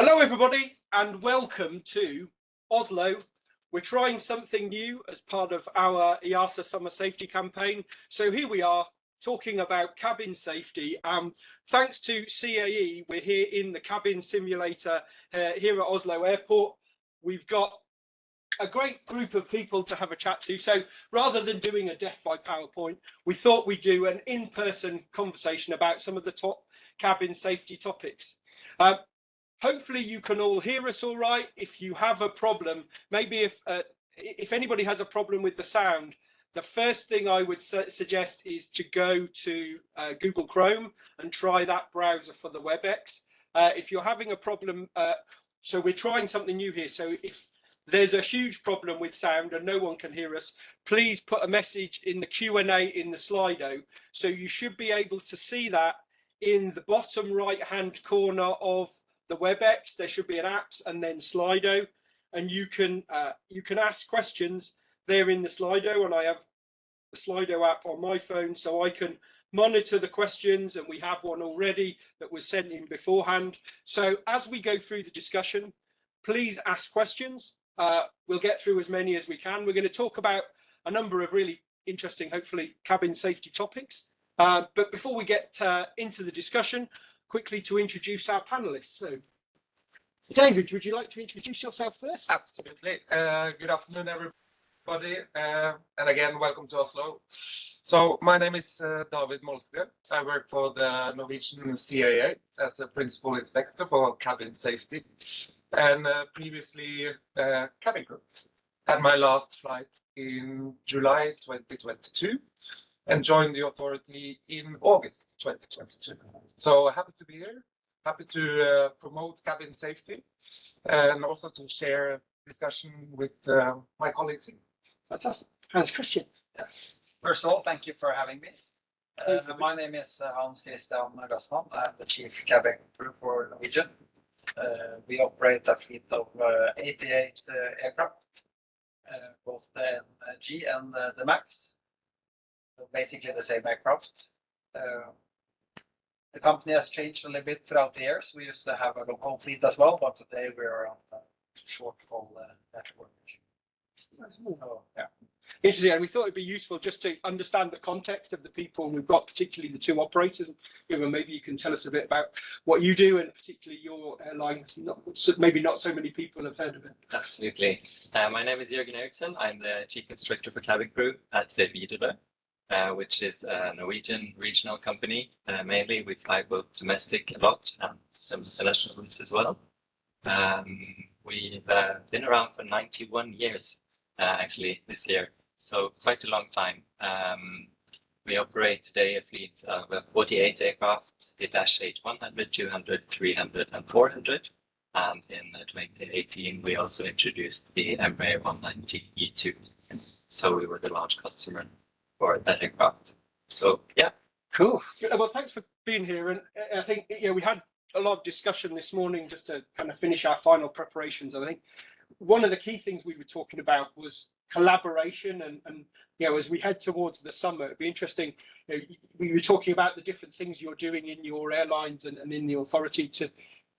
Hello everybody and welcome to Oslo. We're trying something new as part of our EASA Summer Safety Campaign. So here we are talking about cabin safety. Thanks to CAE, we're here in the cabin simulator here at Oslo Airport. We've got a great group of people to have a chat to. So rather than doing a death by PowerPoint, we thought we'd do an in-person conversation about some of the top cabin safety topics. Hopefully you can all hear us all right. If you have a problem, maybe if anybody has a problem with the sound, the first thing I would suggest is to go to Google Chrome and try that browser for the WebEx. If you're having a problem, so we're trying something new here. So if there's a huge problem with sound and no one can hear us, please put a message in the Q&A in the Slido. So you should be able to see that in the bottom right-hand corner of the WebEx. There should be an apps and then Slido, and you can ask questions there in the Slido, and I have the Slido app on my phone so I can monitor the questions, and we have one already that was sent in beforehand. So as we go through the discussion, please ask questions. We'll get through as many as we can. We're going to talk about a number of really interesting, hopefully, cabin safety topics. But before we get into the discussion, quickly to introduce our panelists. So, David, would you like to introduce yourself first? Absolutely. Good afternoon, everybody. And again, welcome to Oslo. So my name is David Molsgren. I work for the Norwegian CAA as a principal inspector for cabin safety, and previously cabin crew. Had my last flight in July 2022 and joined the authority in August 2022. So happy to be here, happy to promote cabin safety and also to share discussion with my colleagues here. Fantastic. Hans Christian. Yes. First of all, thank you for having me. My name is Hans Christian Gassmann. I'm the chief cabin crew for Norwegian. We operate a fleet of 88 aircraft, both the G and the MAX. Basically the same aircraft. The company has changed a little bit throughout the years. We used to have a local fleet as well, but today we're on a short-haul network. So, yeah. Interesting, and we thought it'd be useful just to understand the context of the people we've got, particularly the two operators. Maybe you can tell us a bit about what you do, and particularly your airline. Maybe not so many people have heard of it. Absolutely. My name is Jørgen Eriksen. I'm the chief instructor for cabin crew at Widerøe, which is a Norwegian regional company. Mainly we fly both domestic a lot and some international routes as well. We've been around for 91 years, actually, this year. So quite a long time. We operate today a fleet of 48 aircraft, the Dash 8-100, 200, 300 and 400. And in 2018, we also introduced the Embraer 190 E2. So we were the launch customer for that aircraft. So yeah. Cool. Well, thanks for being here. And I think we had a lot of discussion this morning just to kind of finish our final preparations. I think one of the key things we were talking about was collaboration, and as we head towards the summer, it'd be interesting. We were talking about the different things you're doing in your airlines and in the authority to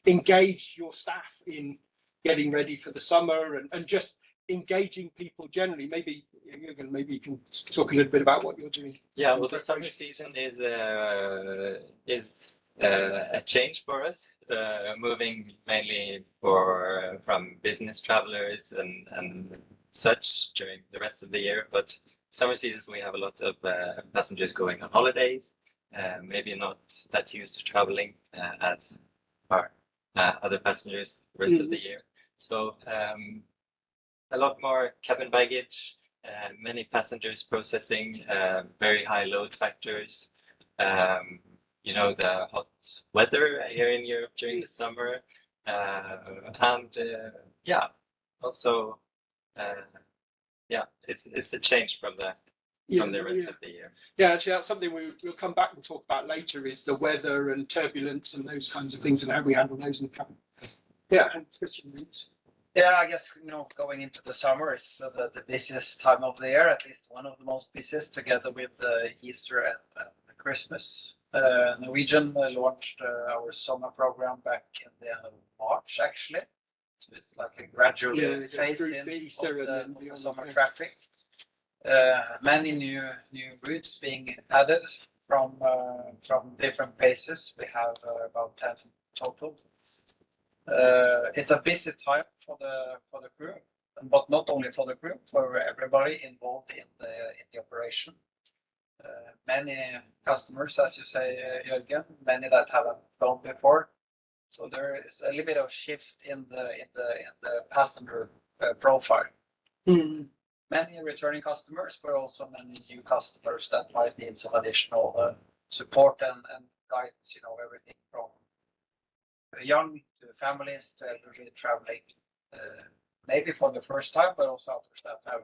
engage your staff in getting ready for the summer and just engaging people generally. Maybe you can talk a little bit about what you're doing. Yeah, well, the summer season is a change for us, moving mainly from business travelers and such during the rest of the year. But summer season we have a lot of passengers going on holidays, maybe not that used to traveling as are other passengers the rest of the year. So a lot more cabin baggage, many passengers processing, very high load factors. The hot weather here in Europe during the summer, also it's a change from the rest of the year. Yeah, actually, that's something we'll come back and talk about later, is the weather and turbulence and those kinds of things and how we handle those in the cabin. Yeah, and Christian. Yeah, I guess going into the summer is the busiest time of the year, at least one of the most busiest, together with Easter and Christmas. Norwegian launched our summer program back in the end of March, actually. So it's like a gradual phase in of the summer traffic. Many new routes being added from different bases. We have about 10 total. It's a busy time for the crew, but not only for the crew, for everybody involved in the operation. Many customers, as you say, Jørgen, many that haven't flown before. So there is a little bit of shift in the passenger profile. Many returning customers, but also many new customers that might need some additional support and guidance. You know, everything from young to families to elderly traveling, maybe for the first time, but also others that have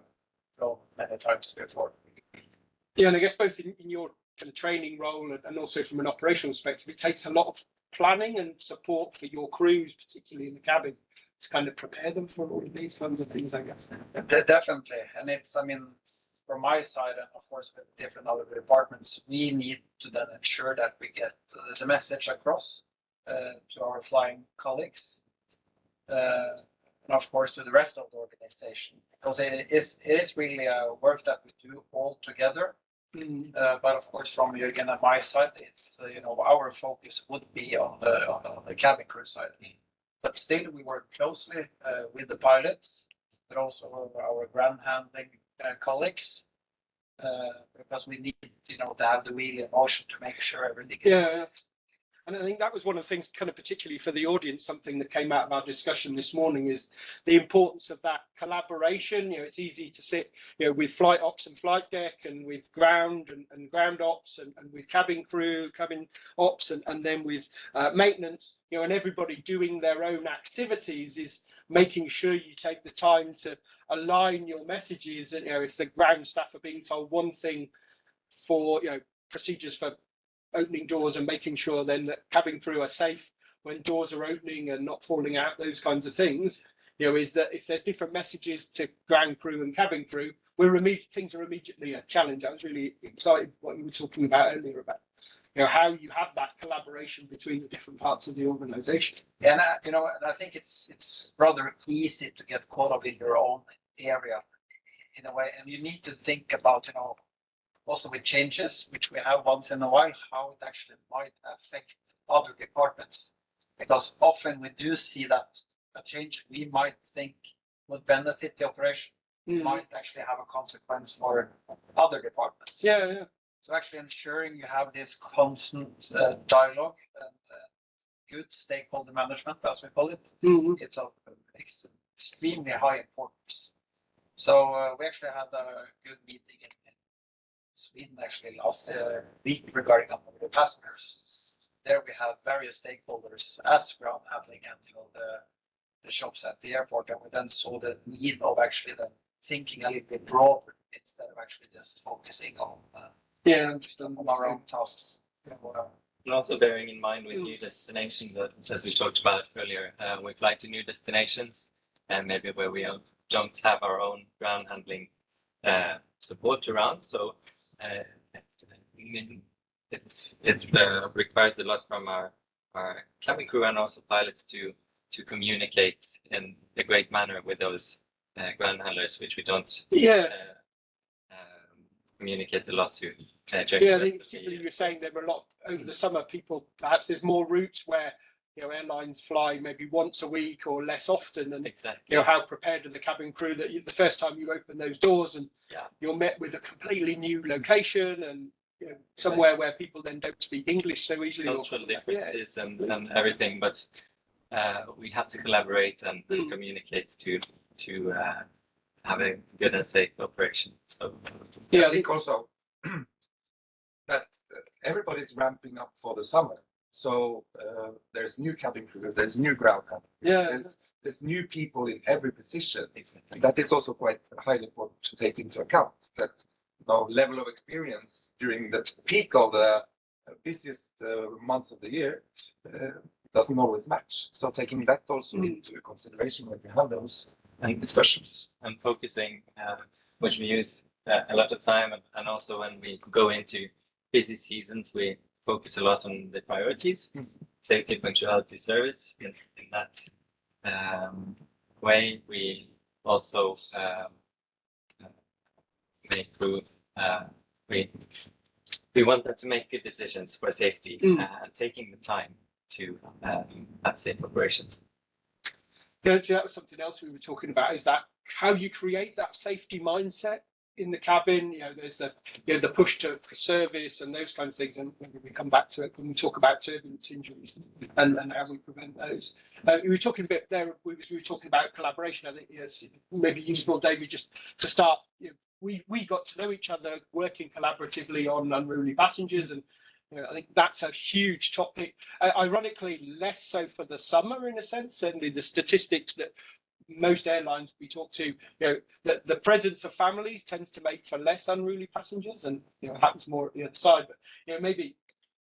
flown many times before. Yeah, and I guess both in your kind of training role and also from an operational perspective, it takes a lot of planning and support for your crews, particularly in the cabin, to kind of prepare them for all of these kinds of things, I guess. Definitely, and it's, I mean, from my side and of course with different other departments, we need to then ensure that we get the message across to our flying colleagues, and of course to the rest of the organization, because it is really a work that we do all together. But of course, from Jørgen and my side, it's you know, our focus would be on the cabin crew side. But still, we work closely with the pilots, but also our ground handling colleagues, because we need, you know, to have the wheel in motion to make sure everything is. Yeah. And I think that was one of the things, kind of particularly for the audience, something that came out of our discussion this morning is the importance of that collaboration. You know, it's easy to sit, you know, with flight ops and flight deck, and with ground and ground ops, and with cabin crew, cabin ops, and then with maintenance, you know, and everybody doing their own activities, is making sure you take the time to align your messages. And, you know, if the ground staff are being told one thing for, you know, procedures for opening doors and making sure then that cabin crew are safe when doors are opening and not falling out, those kinds of things, you know, is that if there's different messages to ground crew and cabin crew, things are immediately a challenge. I was really excited what you were talking about earlier about, you know, how you have that collaboration between the different parts of the organization. And you know, I think it's rather easy to get caught up in your own area in a way, and you need to think about, you know, also with changes, which we have once in a while, how it actually might affect other departments. Because often we do see that a change we might think would benefit the operation might actually have a consequence for other departments. Yeah. So actually ensuring you have this constant dialogue and good stakeholder management, as we call it, it's of extremely high importance. So we actually had a good meeting in Sweden actually last week regarding the passengers. There we have various stakeholders as ground handling and, you know, the shops at the airport, and we then saw the need of actually then thinking a little bit broader instead of actually just focusing on our own tasks. And also bearing in mind with new destinations, that as we talked about earlier, we fly to new destinations, and maybe where we don't have our own ground handling support around. So it requires a lot from our cabin crew and also pilots to communicate in a great manner with those ground handlers, which we don't communicate a lot to. I think particularly you were saying there were a lot over the summer. People, perhaps there's more routes where, you know, airlines fly maybe once a week or less often, and you know, how prepared are the cabin crew that the first time you open those doors and you're met with a completely new location, and you know, somewhere where people then don't speak English so easily. Cultural differences and everything, but we have to collaborate and communicate to have a good and safe operation. So I think also that everybody's ramping up for the summer. So there's new cabin crew, there's new ground handling. There's new people in every position. And that is also quite highly important to take into account. That, you know, level of experience during the peak of the busiest months of the year doesn't always match. So taking that also into consideration when we have those discussions. And focusing, which we use a lot of time, and also when we go into busy seasons, we focus a lot on the priorities, safety, punctuality, service. In that way, we also make crew. We want them to make good decisions for safety and taking the time to have safe operations. Yeah, that was something else we were talking about, is that how you create that safety mindset in the cabin. There's the the push for service and those kind of things, and maybe we come back to it when we talk about turbulence injuries and how we prevent those. We were talking a bit there. We were talking about collaboration. I think it's maybe useful, David, just to start. We got to know each other working collaboratively on unruly passengers, and I think that's a huge topic. Ironically, less so for the summer in a sense. Certainly, the statistics that most airlines we talk to, that the presence of families tends to make for less unruly passengers, and it happens more at the other side. But maybe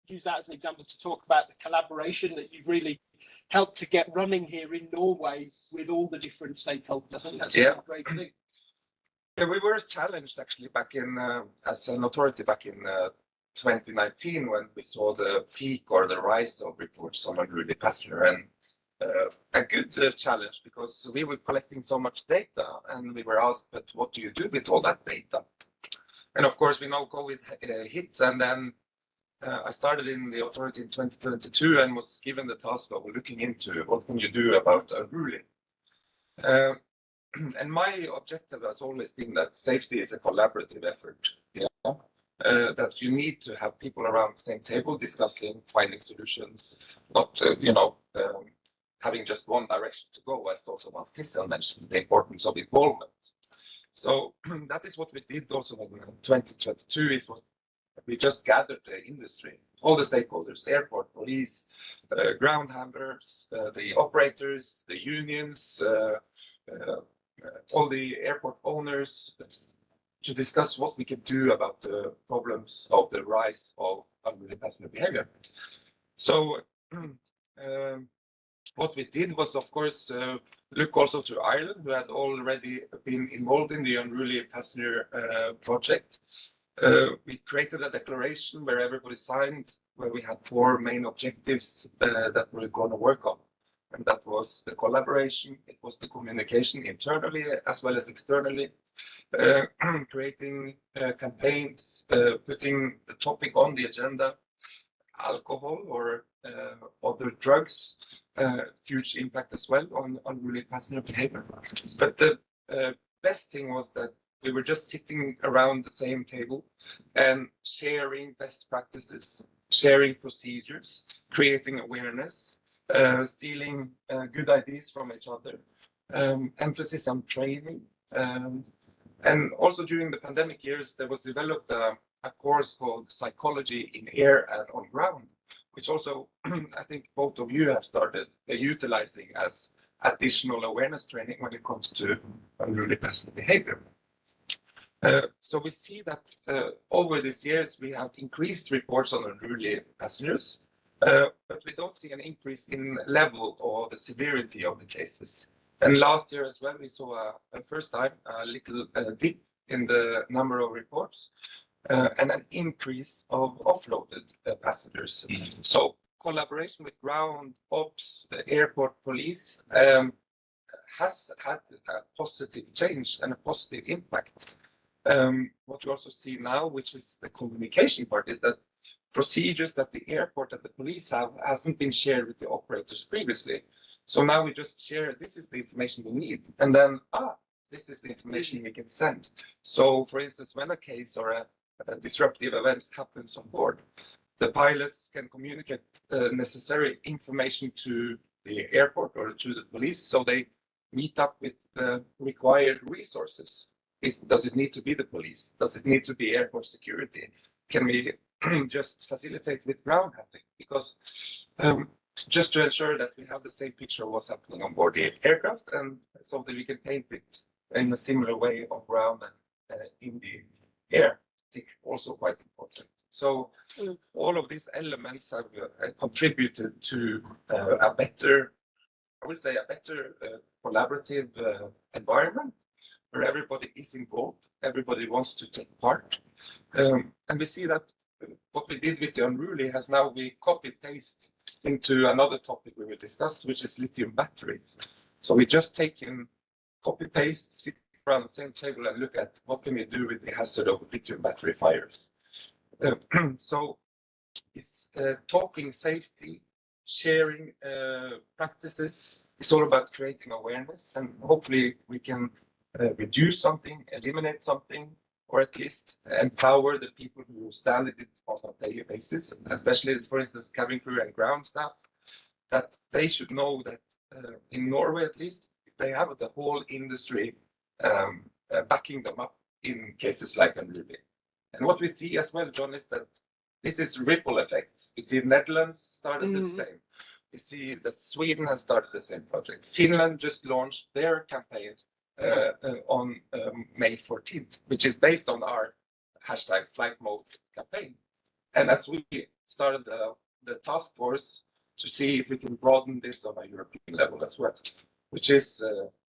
use that as an example to talk about the collaboration that you've really helped to get running here in Norway with all the different stakeholders. I think that's a great thing. Yeah, we were challenged actually back in as an authority back in 2019 when we saw the peak or the rise of reports on unruly passenger, and a good challenge because we were collecting so much data and we were asked, but what do you do with all that data? And of course, we know COVID hit, and then I started in the authority in 2022 and was given the task of looking into what can you do about unruly. And my objective has always been that safety is a collaborative effort. That you need to have people around the same table discussing, finding solutions, not having just one direction to go, as also once Christian mentioned, the importance of involvement. So that is what we did also in 2022, is what we just gathered the industry, all the stakeholders, airport, police, ground handlers, the operators, the unions, all the airport owners, to discuss what we can do about the problems of the rise of unruly passenger behavior. So what we did was, of course, look also to Ireland, who had already been involved in the unruly passenger project. We created a declaration where everybody signed, where we had 4 main objectives that we're going to work on. And that was the collaboration, it was the communication internally as well as externally, creating campaigns, putting the topic on the agenda, alcohol or other drugs, huge impact as well on unruly passenger behavior. But the best thing was that we were just sitting around the same table and sharing best practices, sharing procedures, creating awareness, stealing good ideas from each other, emphasis on training. And also during the pandemic years, there was developed a course called Psychology in Air and on Ground, which also I think both of you have started utilizing as additional awareness training when it comes to unruly passenger behavior. So we see that over these years, we have increased reports on unruly passengers, but we don't see an increase in level or the severity of the cases. And last year as well, we saw a first time a little dip in the number of reports and an increase of offloaded passengers. So collaboration with ground ops, the airport police has had a positive change and a positive impact. What you also see now, which is the communication part, is that procedures that the airport and the police have hasn't been shared with the operators previously. So now we just share, this is the information we need, and then, this is the information we can send. So for instance, when a case or a disruptive event happens on board, the pilots can communicate necessary information to the airport or to the police, so they meet up with the required resources. Does it need to be the police? Does it need to be airport security? Can we just facilitate with ground handling? Because just to ensure that we have the same picture of what's happening on board the aircraft, and so that we can paint it in a similar way on ground and in the air. I think also quite important. So all of these elements have contributed to a better, I would say, a better collaborative environment where everybody is involved, everybody wants to take part. And we see that what we did with the unruly has now we copy-paste into another topic we will discuss, which is lithium batteries. So we just take in copy-paste, sit around the same table and look at what can we do with the hazard of lithium battery fires. So it's talking safety, sharing practices. It's all about creating awareness, and hopefully we can reduce something, eliminate something, or at least empower the people who stand in it on a daily basis, especially, for instance, cabin crew and ground staff, that they should know that in Norway, at least, they have the whole industry backing them up in cases like unruly. And what we see as well, John, is that this is ripple effects. We see Netherlands started the same. We see that Sweden has started the same project. Finland just launched their campaign on May 14th, which is based on our hashtag flight mode campaign. And as we started the task force to see if we can broaden this on a European level as well, which is,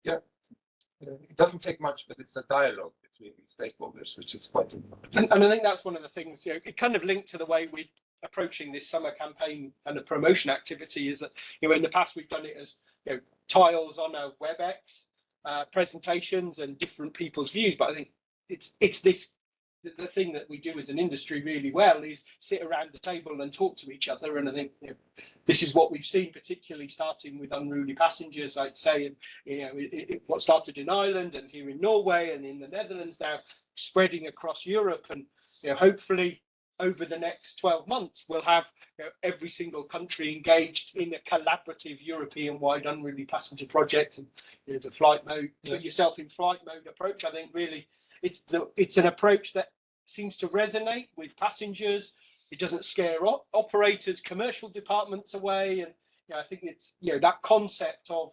it doesn't take much, but it's a dialogue between stakeholders, which is quite important. And I think that's one of the things, it kind of linked to the way we're approaching this summer campaign and a promotion activity is that, in the past we've done it as, tiles on a WebEx, presentations and different people's views. But I think it's this, the thing that we do as an industry really well is sit around the table and talk to each other. And I think this is what we've seen, particularly starting with unruly passengers, I'd say, and what started in Ireland and here in Norway and in the Netherlands now spreading across Europe. And hopefully over the next 12 months, we'll have every single country engaged in a collaborative European-wide unruly passenger project. And the flight mode, put yourself in flight mode approach. I think really it's an approach that seems to resonate with passengers. It doesn't scare operators, commercial departments away. And I think it's that concept of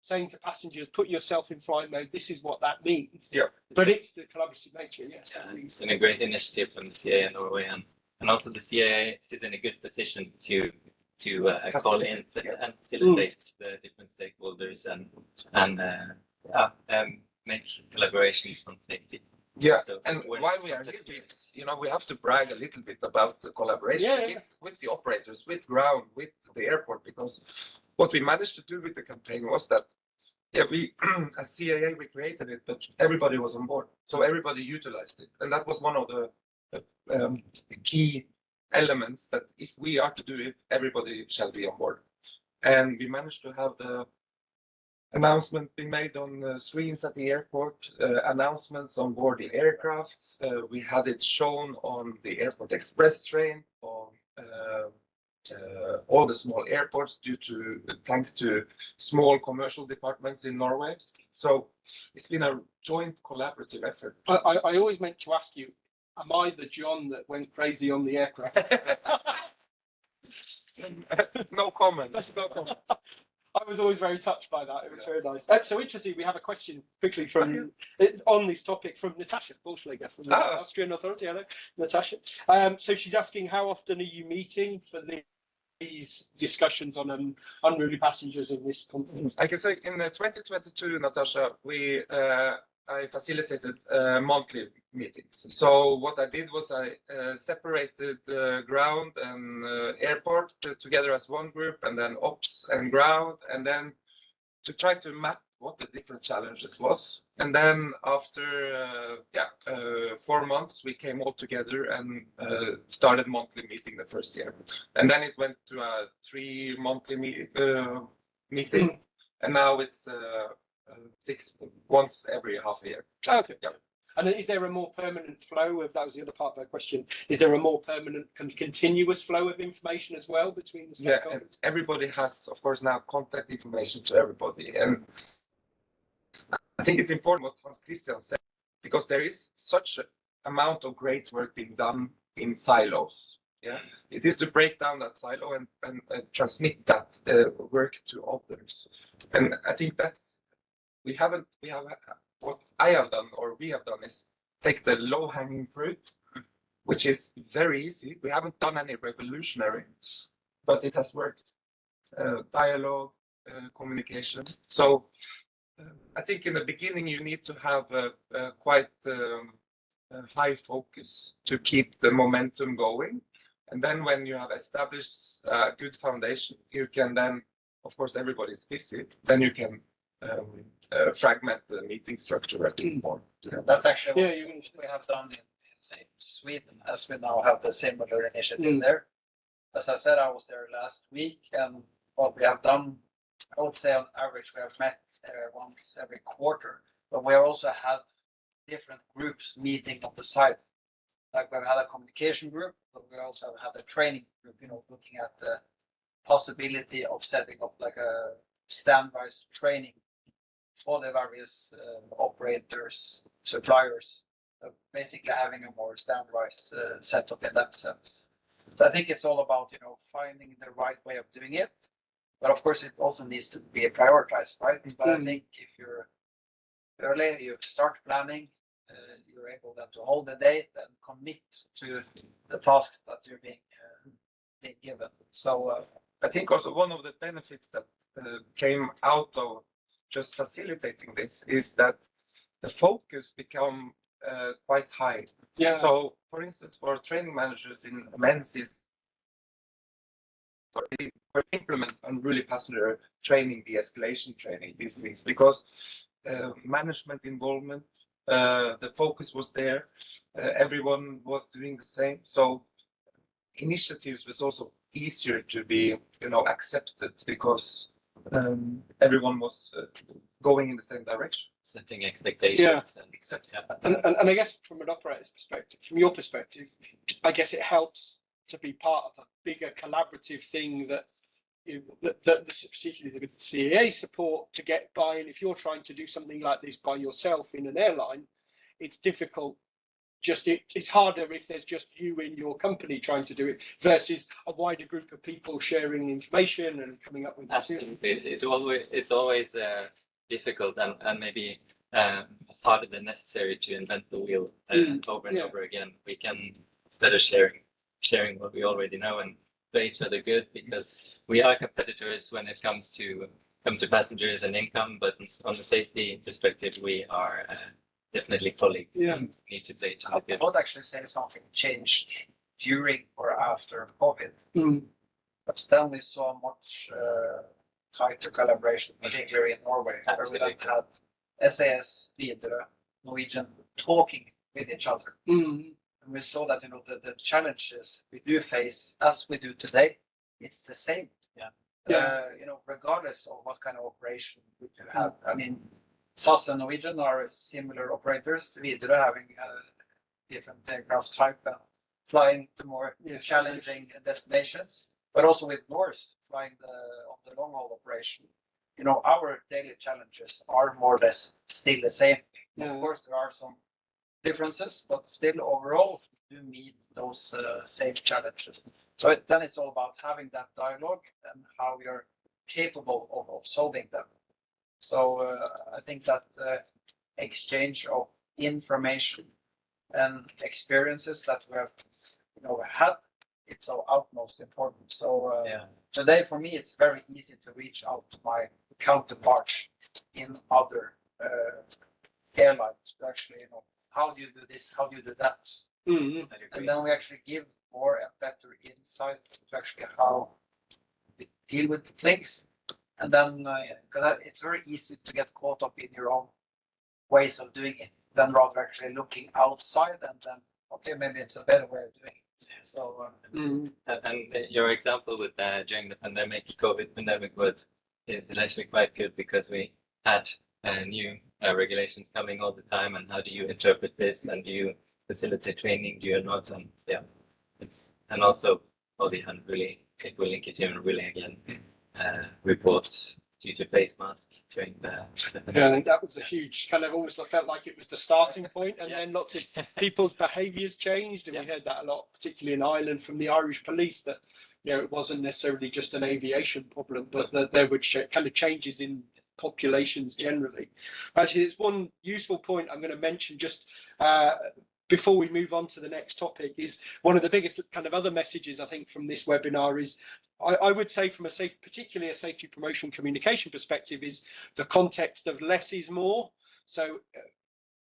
saying to passengers, put yourself in flight mode. This is what that means. Yeah. But it's the collaborative nature. Yes. Yeah, it's been a great initiative from the CAA in Norway, and also the CAA is in a good position to call in and facilitate the different stakeholders and make collaborations on safety. Yeah, so and while we are here, we have to brag a little bit about the collaboration with the operators, with ground, with the airport, because what we managed to do with the campaign was that, we as CAA we created it, but everybody was on board, so everybody utilized it, and that was one of the key elements that if we are to do it, everybody shall be on board, and we managed to have the announcement being made on screens at the airport, announcements on board the aircrafts. We had it shown on the airport express train, on all the small airports thanks to small commercial departments in Norway. So it's been a joint collaborative effort. I always meant to ask you, am I the John that went crazy on the aircraft? No comment. No comment. I was always very touched by that. It was very nice. So interesting, we have a question quickly from on this topic from Natasha Bolschlager from the Austrian Authority. Hello, Natasha. So she's asking, how often are you meeting for these discussions on unruly passengers in this conference? I can say in 2022, Natasha, I facilitated monthly meetings. So what I did was I separated ground and airport together as one group, and then ops and ground, and then to try to map what the different challenges was. And then after 4 months, we came all together and started monthly meeting the first year. And then it went to a 3 monthly meeting, and now it's 6 once every half a year. Okay. Yeah. And is there a more permanent flow of, that was the other part of that question, is there a more permanent continuous flow of information as well between the stakeholders? Yeah, and everybody has, of course, now contact information to everybody. And I think it's important what Hans Christian said, because there is such an amount of great work being done in silos. Yeah, it is to break down that silo and transmit that work to others. And I think that's, what I have done, or we have done, is take the low-hanging fruit, which is very easy. We haven't done any revolutionary, but it has worked. Dialogue, communication. So I think in the beginning you need to have quite high focus to keep the momentum going. And then when you have established a good foundation, you can then, of course, everybody's busy, then you can fragment the meeting structure a bit more. That's actually Yeah, what we have done in Sweden, as we now have the similar initiative there. As I said, I was there last week, and what we have done, I would say on average, we have met once every quarter, but we also had different groups meeting on the side. Like we've had a communication group, but we also have had a training group, looking at the possibility of setting up like a standardized training for the various operators, suppliers, basically having a more standardized setup in that sense. So I think it's all about, finding the right way of doing it. But of course, it also needs to be prioritized, right? But I think if you're early, you start planning, you're able then to hold the date and commit to the tasks that you're being given. So I think also one of the benefits that came out of just facilitating this is that the focus become quite high. Yeah. So, for instance, for training managers in Menzies, we implement unruly passenger training, de-escalation training, these things, because management involvement, the focus was there, everyone was doing the same. So initiatives was also easier to be, accepted because everyone was going in the same direction. Setting expectations. Yeah. Exactly. And I guess from an operator's perspective, from your perspective, I guess it helps to be part of a bigger collaborative thing that, that particularly with the CAA support to get buy-in. If you're trying to do something like this by yourself in an airline, it's difficult. It's harder if there's just you in your company trying to do it versus a wider group of people sharing information and coming up with Absolutely. It's always difficult and maybe part of the necessary to invent the wheel over and over again. We can, instead of sharing what we already know and play each other good, because we are competitors when it comes to passengers and income, but on the safety perspective, we are definitely colleagues. Yeah. We need to play each I other good. would actually say something changed during or after COVID. But then we saw much tighter collaboration, particularly in Norway, where we then had SAS, Widerøe, Norwegian talking with each other. And we saw that, the challenges we do face, as we do today, it's the same. Regardless of what kind of operation we do have. I mean, SAS and Norwegian are similar operators, Widerøe having a different aircraft type and flying to more challenging destinations, but also with Norse flying on the long haul operation. Our daily challenges are more or less still the same. Of course, there are some differences, but still overall we do meet those same challenges. So then it's all about having that dialogue and how we are capable of solving them. So I think that exchange of information and experiences that we have, had, it's of utmost important. So today for me, it's very easy to reach out to my counterparts in other airlines to actually, how do you do this? How do you do that? And then we actually give more and better insight to actually how we deal with things. And then because it's very easy to get caught up in your own ways of doing it, than rather actually looking outside and then, okay, maybe it's a better way of doing it. So and your example with during the COVID pandemic is actually quite good, because we had new regulations coming all the time, and how do you interpret this, and do you facilitate training, do you not? And and also all the unruly, it will link it to unruly again. Reports due to face mask during the I think that was a huge kind of, almost felt like it was the starting point, and then lots of people's behaviours changed, and we heard that a lot, particularly in Ireland from the Irish police, that it wasn't necessarily just an aviation problem, but that there were kind of changes in populations generally. Actually, there's one useful point I'm going to mention just before we move on to the next topic. Is one of the biggest kind of other messages I think from this webinar is, I would say from particularly a safety promotion communication perspective, is the context of less is more. So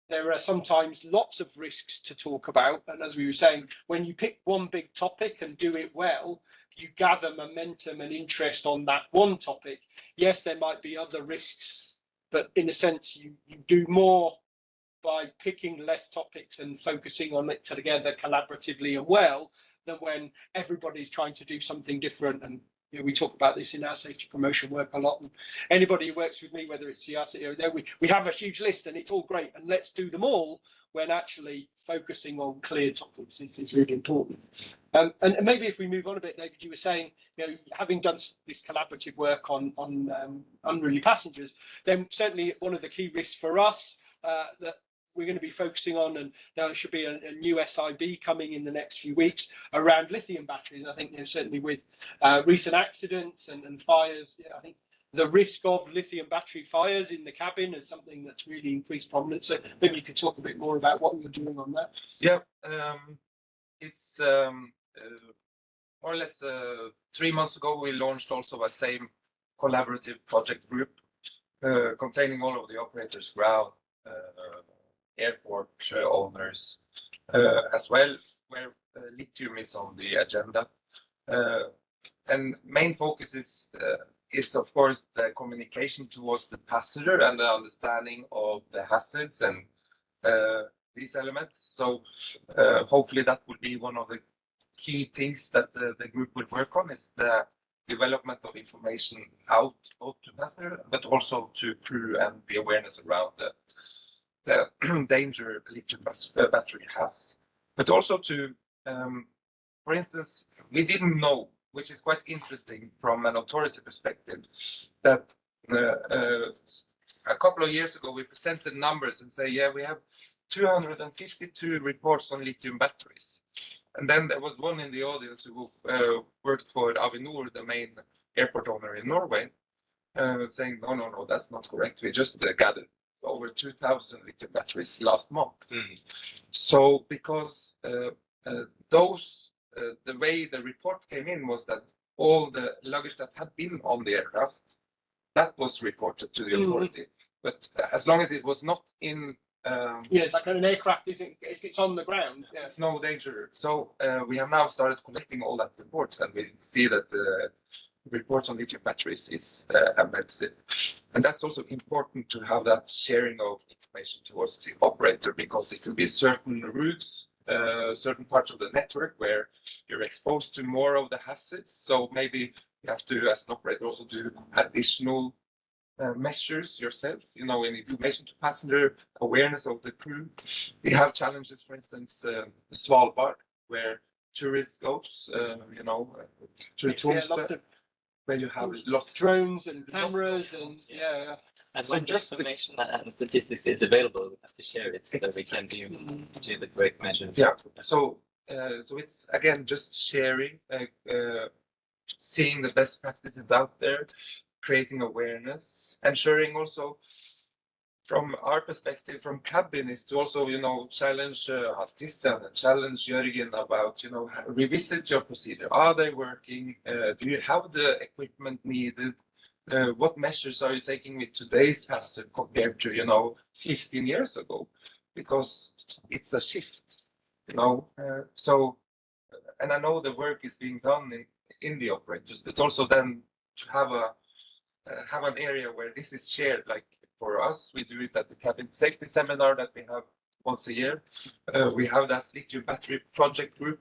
there are sometimes lots of risks to talk about. And as we were saying, when you pick one big topic and do it well, you gather momentum and interest on that one topic. Yes, there might be other risks, but in a sense, you do more by picking less topics and focusing on it together collaboratively and well than when everybody's trying to do something different. And you know, we talk about this in our safety promotion work a lot. And anybody who works with me, whether it's EASA, we have a huge list and it's all great and let's do them all, when actually focusing on clear topics is really important. And maybe if we move on a bit, David, you were saying, you know, having done this collaborative work on unruly passengers, then certainly one of the key risks for us that we're going to be focusing on, and there should be a new SIB coming in the next few weeks around lithium batteries. I think, you know, certainly with recent accidents and fires, I think the risk of lithium battery fires in the cabin is something that's really increased prominence. So maybe you could talk a bit more about what you're doing on that. Yeah, it's more or less 3 months ago we launched also a same collaborative project group containing all of the operators, ground, airport owners as well, where lithium is on the agenda. And main focus is of course the communication towards the passenger and the understanding of the hazards and these elements. So hopefully that will be one of the key things that the group will work on, is the development of information out both to passenger but also to crew, and the awareness around the danger lithium battery has. But also to, for instance, we didn't know, which is quite interesting from an authority perspective, that a couple of years ago we presented numbers and say, yeah, we have 252 reports on lithium batteries. And then there was one in the audience who worked for Avinor, the main airport owner in Norway, saying, no, that's not correct. We just gathered over 2,000 lithium batteries last month. So because the way the report came in was that all the luggage that had been on the aircraft, that was reported to the authority. But as long as it was not in it's like an aircraft isn't, if it's on the ground, it's no danger. So we have now started collecting all that reports, and we see that the reports on lithium batteries is a medicine. And that's also important to have that sharing of information towards the operator, because it could be certain routes, certain parts of the network where you're exposed to more of the hazards. So maybe you have to, as an operator, also do additional measures yourself, you know, in information to passenger, awareness of the crew. We have challenges, for instance, Svalbard, where tourists goes, you know, to Tromsø, where you have lots of drones and cameras and And so just information and statistics is available, we have to share it so that we can do the correct measures. Yeah. So it's again just sharing, seeing the best practices out there, creating awareness, ensuring also from our perspective, from cabin, is to also, you know, challenge Hans Christian and challenge Jørgen about, you know, revisit your procedure. Are they working? Do you have the equipment needed? What measures are you taking with today's hazard compared to, you know, 15 years ago? Because it's a shift, you know. And I know the work is being done in the operators, but also then to have an area where this is shared. Like for us, we do it at the cabin safety seminar that we have once a year. We have that lithium battery project group,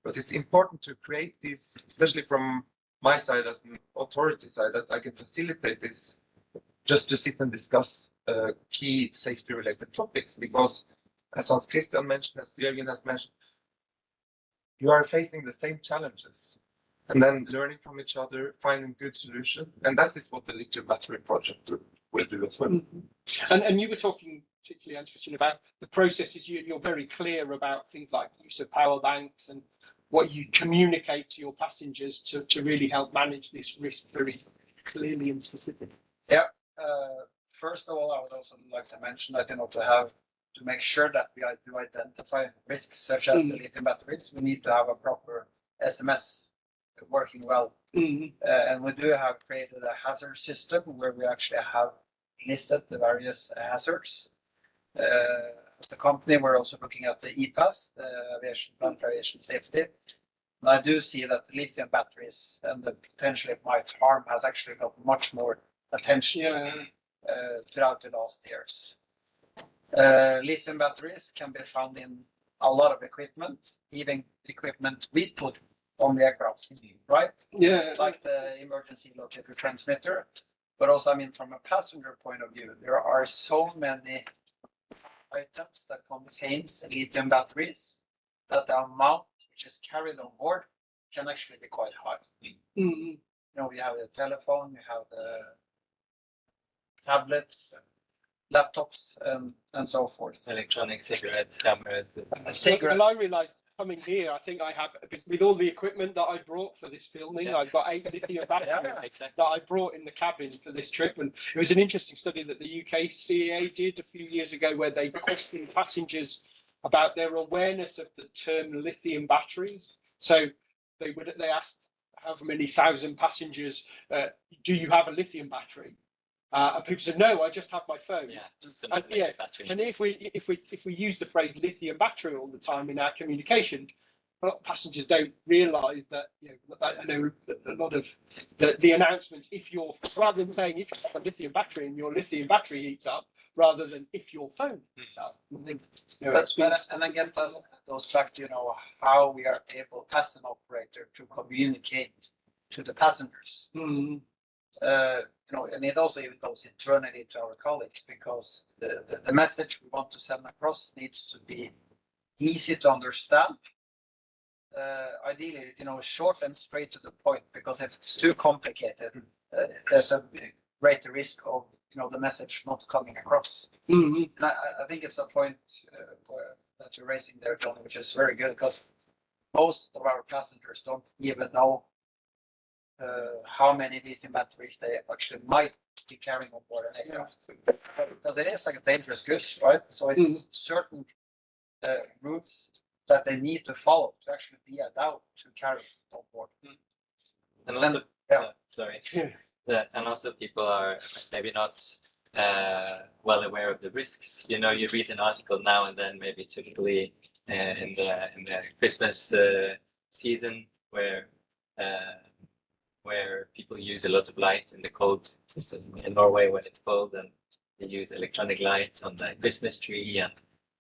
but it's important to create this, especially from my side as an authority side, that I can facilitate this, just to sit and discuss key safety related topics, because as Hans Christian mentioned, as Jørgen has mentioned, you are facing the same challenges, and then learning from each other, finding good solution. And that is what the lithium battery project will do as well. And you were talking particularly, interesting, about the processes. You're very clear about things like use of power banks and what you communicate to your passengers to really help manage this risk very clearly and specifically. Yeah. First of all, I would also like to mention that, you know, to make sure that we do identify risks such as the lithium batteries, we need to have a proper SMS working well. And we do have created a hazard system where we actually have listed the various hazards. as a company, we're also looking at the EPAS, the aviation plan for aviation safety. And I do see that lithium batteries and the potential it might harm has actually got much more attention throughout the last years. Lithium batteries can be found in a lot of equipment, even equipment we put on the aircraft, right? Yeah. Like the emergency locator transmitter. But also, I mean, from a passenger point of view, there are so many items that contains lithium batteries that the amount which is carried on board can actually be quite high. You know, we have the telephone, we have the tablets, laptops, and so forth. Electronic cigarettes, cameras. Well, I realised coming here, I think I have, with all the equipment that I brought for this filming, I've got 8 lithium batteries that I brought in the cabin for this trip. And it was an interesting study that the UK CAA did a few years ago, where they questioned passengers about their awareness of the term lithium batteries. So they asked how many thousand passengers, do you have a lithium battery? And people said, no, I just have my phone. And if we use the phrase lithium battery all the time in our communication, a lot of passengers don't realise that, you know, I know a lot of the announcements, rather than saying if you have a lithium battery and your lithium battery heats up, rather than if your phone heats up. I think, you know, and I guess that goes back to, you know, how we are able as an operator to communicate to the passengers. You know, and it also even goes internally to our colleagues, because the message we want to send across needs to be easy to understand. Ideally, you know, short and straight to the point, because if it's too complicated, there's a greater risk of, you know, the message not coming across. And I think it's a point that you're raising there, John, which is very good, because most of our passengers don't even know how many lithium batteries they actually might be carrying on board an aircraft. But it is like a dangerous goods, right? So it's certain routes that they need to follow to actually be allowed to carry on board. And also, and also people are maybe not well aware of the risks. You know, you read an article now and then, maybe typically in the Christmas season, where people use a lot of lights in the cold, in Norway when it's cold, and they use electronic lights on the Christmas tree,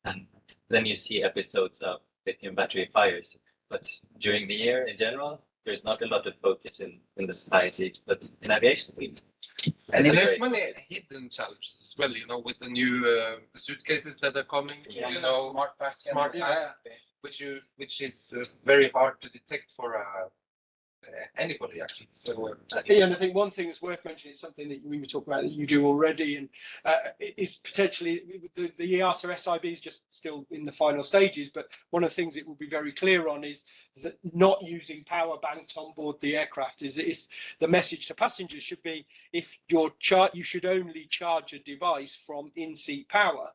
and then you see episodes of lithium battery fires. But during the year in general, there's not a lot of focus in the society, but in aviation, and there's many hidden challenges as well, you know, with the new suitcases that are coming, you know, smart pack, which is very hard to detect for anybody actually. So, and I think one thing that's worth mentioning is something that we were talking about that you do already, and is potentially the EASA SIB is just still in the final stages. But one of the things it will be very clear on is that not using power banks on board the aircraft is, if the message to passengers should be, if you should only charge a device from in-seat power.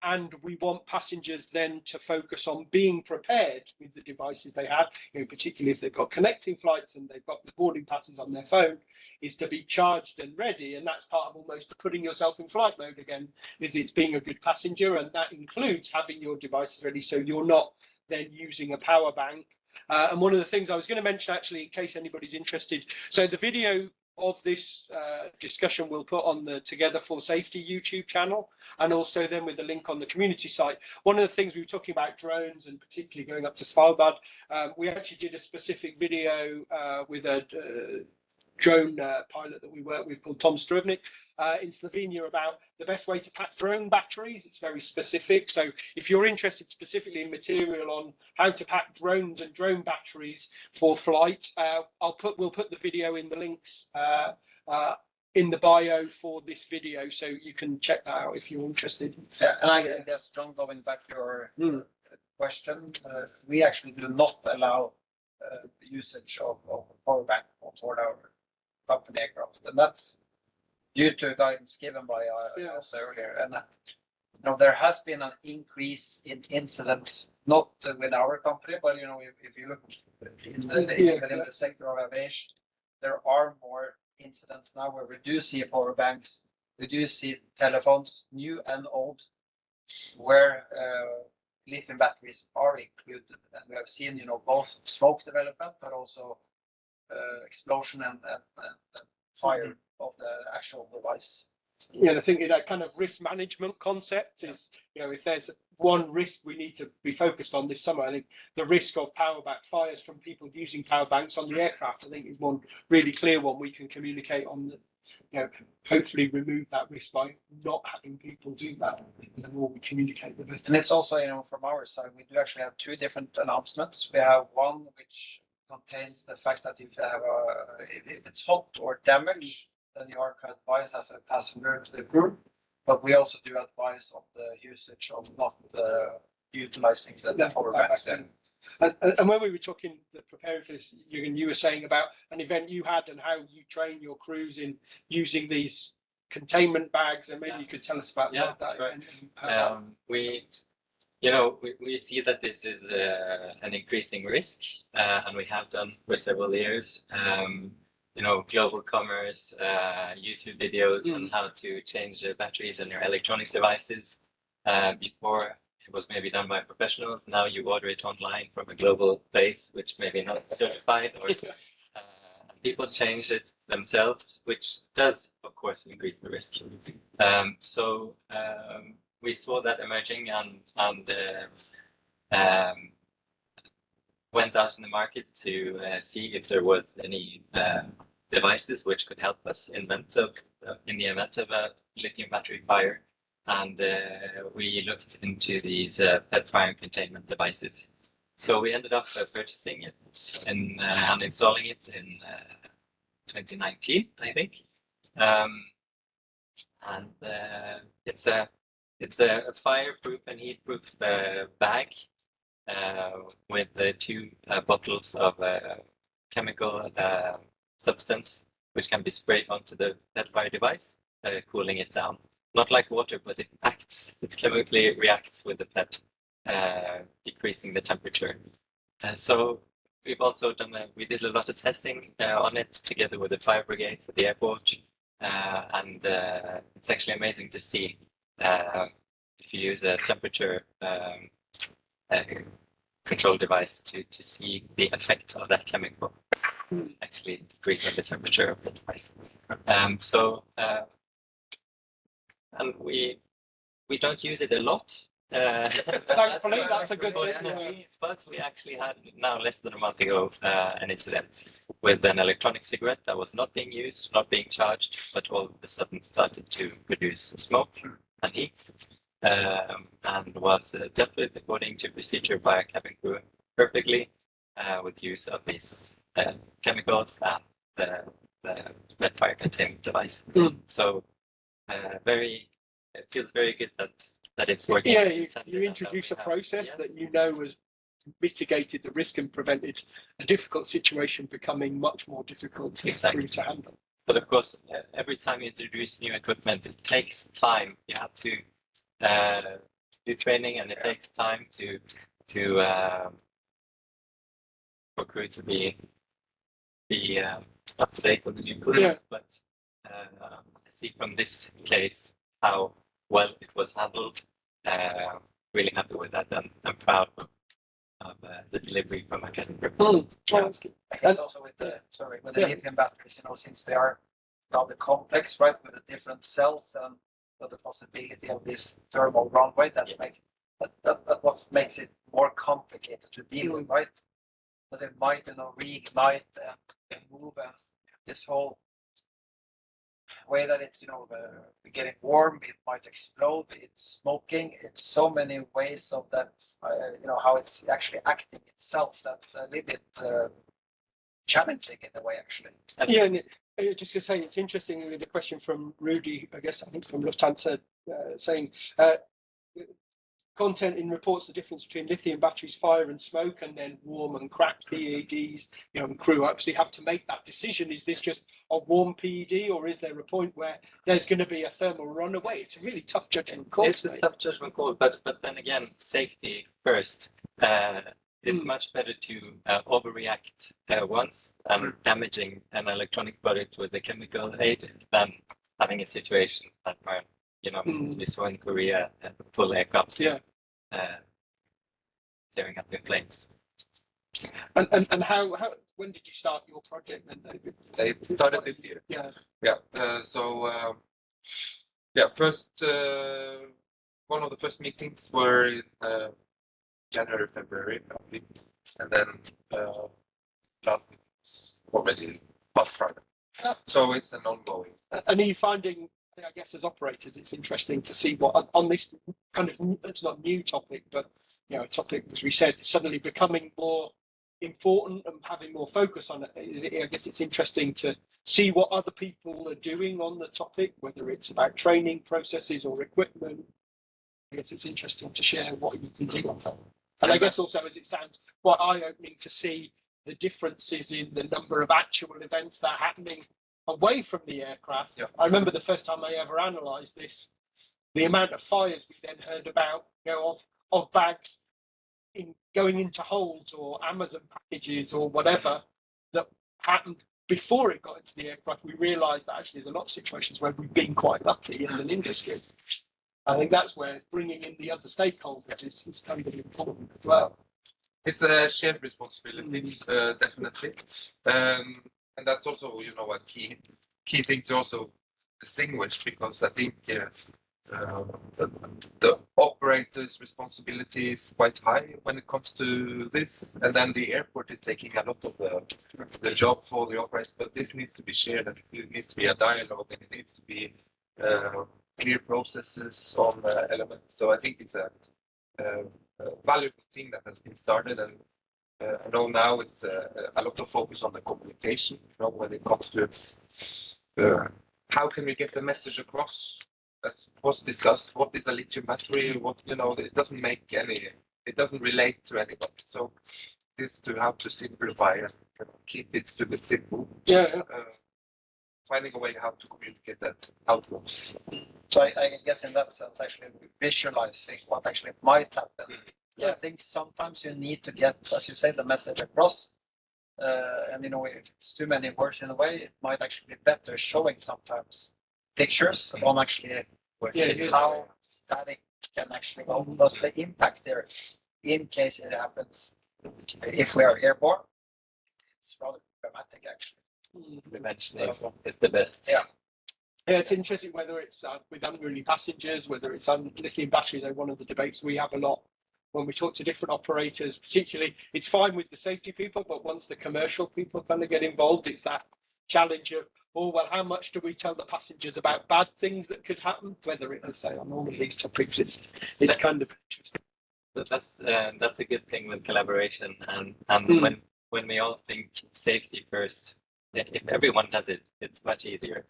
And we want passengers then to focus on being prepared with the devices they have, you know, particularly if they've got connecting flights and they've got the boarding passes on their phone, is to be charged and ready. And that's part of almost putting yourself in flight mode again, is it's being a good passenger. And that includes having your devices ready, so you're not then using a power bank. And one of the things I was going to mention, actually, in case anybody's interested, so the video of this discussion we'll put on the Together for Safety YouTube channel, and also then with the link on the community site. One of the things we were talking about drones, and particularly going up to Svalbard, we actually did a specific video with a drone pilot that we work with called Tom Struvnik in Slovenia about the best way to pack drone batteries. It's very specific. So if you're interested specifically in material on how to pack drones and drone batteries for flight, we'll put the video in the links in the bio for this video, so you can check that out if you're interested. And I guess, John, going back to your question, we actually do not allow usage of power bank on board our company aircraft, and that's due to guidance given by us earlier. And you know, there has been an increase in incidents, not with our company, but you know, if you look in the sector of aviation, there are more incidents now where we do see power banks, we do see telephones, new and old, where lithium batteries are included, and we have seen, both smoke development, but also explosion and fire of the actual device. Yeah, I think that kind of risk management concept is, if there's one risk we need to be focused on this summer, I think the risk of power back fires from people using power banks on the aircraft, I think is one really clear one we can communicate on. Hopefully remove that risk by not having people do that. The more we communicate, the better. And it's also, from our side, we do actually have two different announcements. We have one which contains the fact that if it's hot or damaged, then you are advised as a passenger to the crew. But we also do advise on the usage of not utilizing the power banks. And when we were talking, preparing for this, Jürgen, you were saying about an event you had and how you train your crews in using these containment bags, and maybe you could tell us about that. Sure. We see that this is an increasing risk, and we have done for several years. Global commerce, YouTube videos on how to change the batteries in your electronic devices. Before it was maybe done by professionals. Now you order it online from a global place, which maybe not certified, or people change it themselves, which does, of course, increase the risk. So we saw that emerging and went out in the market to see if there was any devices which could help us in the event of a lithium battery fire. And we looked into these PET fire containment devices. So we ended up purchasing it and installing it in 2019, I think. And it's a fireproof and heatproof bag with two bottles of chemical substance, which can be sprayed onto the PET fire device, cooling it down. Not like water, but it chemically reacts with the PET, decreasing the temperature. So we've also we did a lot of testing on it together with the fire brigades at the airport. And it's actually amazing to see if you use a temperature control device to see the effect of that chemical actually decreasing the temperature of the device. And we don't use it a lot. Thankfully, that's a good thing. But we actually had now less than a month ago an incident with an electronic cigarette that was not being used, not being charged, but all of a sudden started to produce smoke and heat, and was dealt with according to procedure by a cabin crew perfectly, with use of these chemicals and the fire containment device. So it feels very good that it's working. Yeah, you introduce a process that has mitigated the risk and prevented a difficult situation becoming much more difficult to handle. But of course, every time you introduce new equipment, it takes time. You have to do training, and it takes time for crew to be up to date on the new equipment. Yeah. But I see from this case how well it was handled. Really happy with that, and I'm proud of the delivery from my cabin crew. I guess also with the lithium batteries, since they are rather complex, right, with the different cells and the possibility of this thermal runaway, that what makes it more complicated to deal with, right? Because it might, reignite and move, and this whole way that it's, getting warm, it might explode, it's smoking, it's so many ways of that, how it's actually acting itself. That's a little bit challenging in a way, actually. Yeah, and just to say, it's interesting with the question from Rudy, I think from Lufthansa, saying content in reports the difference between lithium batteries, fire and smoke, and then warm and cracked PEDs. And crew obviously have to make that decision. Is this just a warm PED, or is there a point where there's going to be a thermal runaway? It's a really tough judgment call. It's a tough judgment call, but then again, safety first. It's much better to overreact once and damaging an electronic product with a chemical aid than having a situation that you know, we saw in Korea, full aircraft. Yeah. Tearing up in flames. And how when did you start your project then, David? It started this year. Yeah. First, one of the first meetings were in January, February, probably. And then last meeting was already last Friday. So it's an ongoing. And are you finding, I guess, as operators, it's interesting to see what on this kind of, it's not new topic, but a topic, as we said, suddenly becoming more important and having more focus on it. I guess it's interesting to see what other people are doing on the topic, whether it's about training processes or equipment. I guess it's interesting to share what you can do on that. And I guess also, as it sounds quite eye-opening to see the differences in the number of actual events that are happening away from the aircraft. Yeah. I remember the first time I ever analysed this, the amount of fires we then heard about, of bags going into holds or Amazon packages or whatever that happened before it got into the aircraft. We realised that actually there's a lot of situations where we've been quite lucky in an industry. I think that's where bringing in the other stakeholders is kind of important as well. It's a shared responsibility, definitely, and that's also, a key thing to also distinguish, because I think the operator's responsibility is quite high when it comes to this, and then the airport is taking a lot of the job for the operator. But this needs to be shared, and it needs to be a dialogue, and it needs to be clear processes on elements. So I think it's a valuable thing that has been started, and I know now it's a lot of focus on the communication, when it comes to how can we get the message across, as was discussed. What is a lithium battery? What, it doesn't make it doesn't relate to anybody. So this to how to simplify and keep it stupid simple. Yeah. Finding a way how to communicate that outwards. So I guess in that sense, actually visualizing what actually might happen. Yeah. I think sometimes you need to get, as you say, the message across. And if it's too many words in a way, it might actually be better showing sometimes pictures on actually how static can actually go. Because the impact there, in case it happens, if we are airborne, it's rather dramatic actually. Prevention is the best. Yeah, it's interesting whether it's with unruly passengers, whether it's on lithium battery. Though one of the debates we have a lot when we talk to different operators, particularly, it's fine with the safety people, but once the commercial people kind of get involved, it's that challenge of, how much do we tell the passengers about bad things that could happen? Whether it is, say, on all of these topics, it's kind of interesting. But that's a good thing with collaboration, and when we all think safety first, if everyone does it, it's much easier.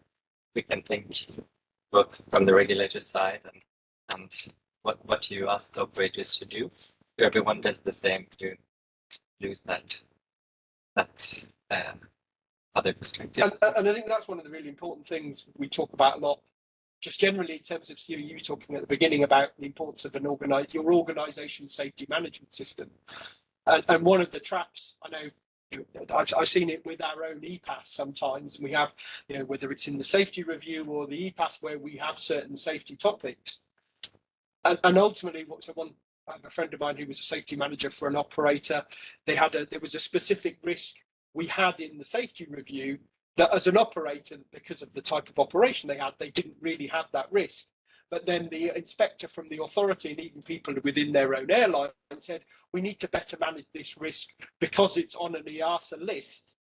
We can think both from the regulator side and what you ask the operators to do. If everyone does the same, to lose that other perspective. And I think that's one of the really important things we talk about a lot, just generally in terms of you talking at the beginning about the importance of your organisation safety management system. And one of the traps, I know, I've seen it with our own EPAS sometimes. We have, whether it's in the safety review or the EPAS, where we have certain safety topics. And ultimately, I have a friend of mine who was a safety manager for an operator. There was a specific risk we had in the safety review that, as an operator, because of the type of operation they had, they didn't really have that risk. But then the inspector from the authority and even people within their own airline said, we need to better manage this risk because it's on an EASA list,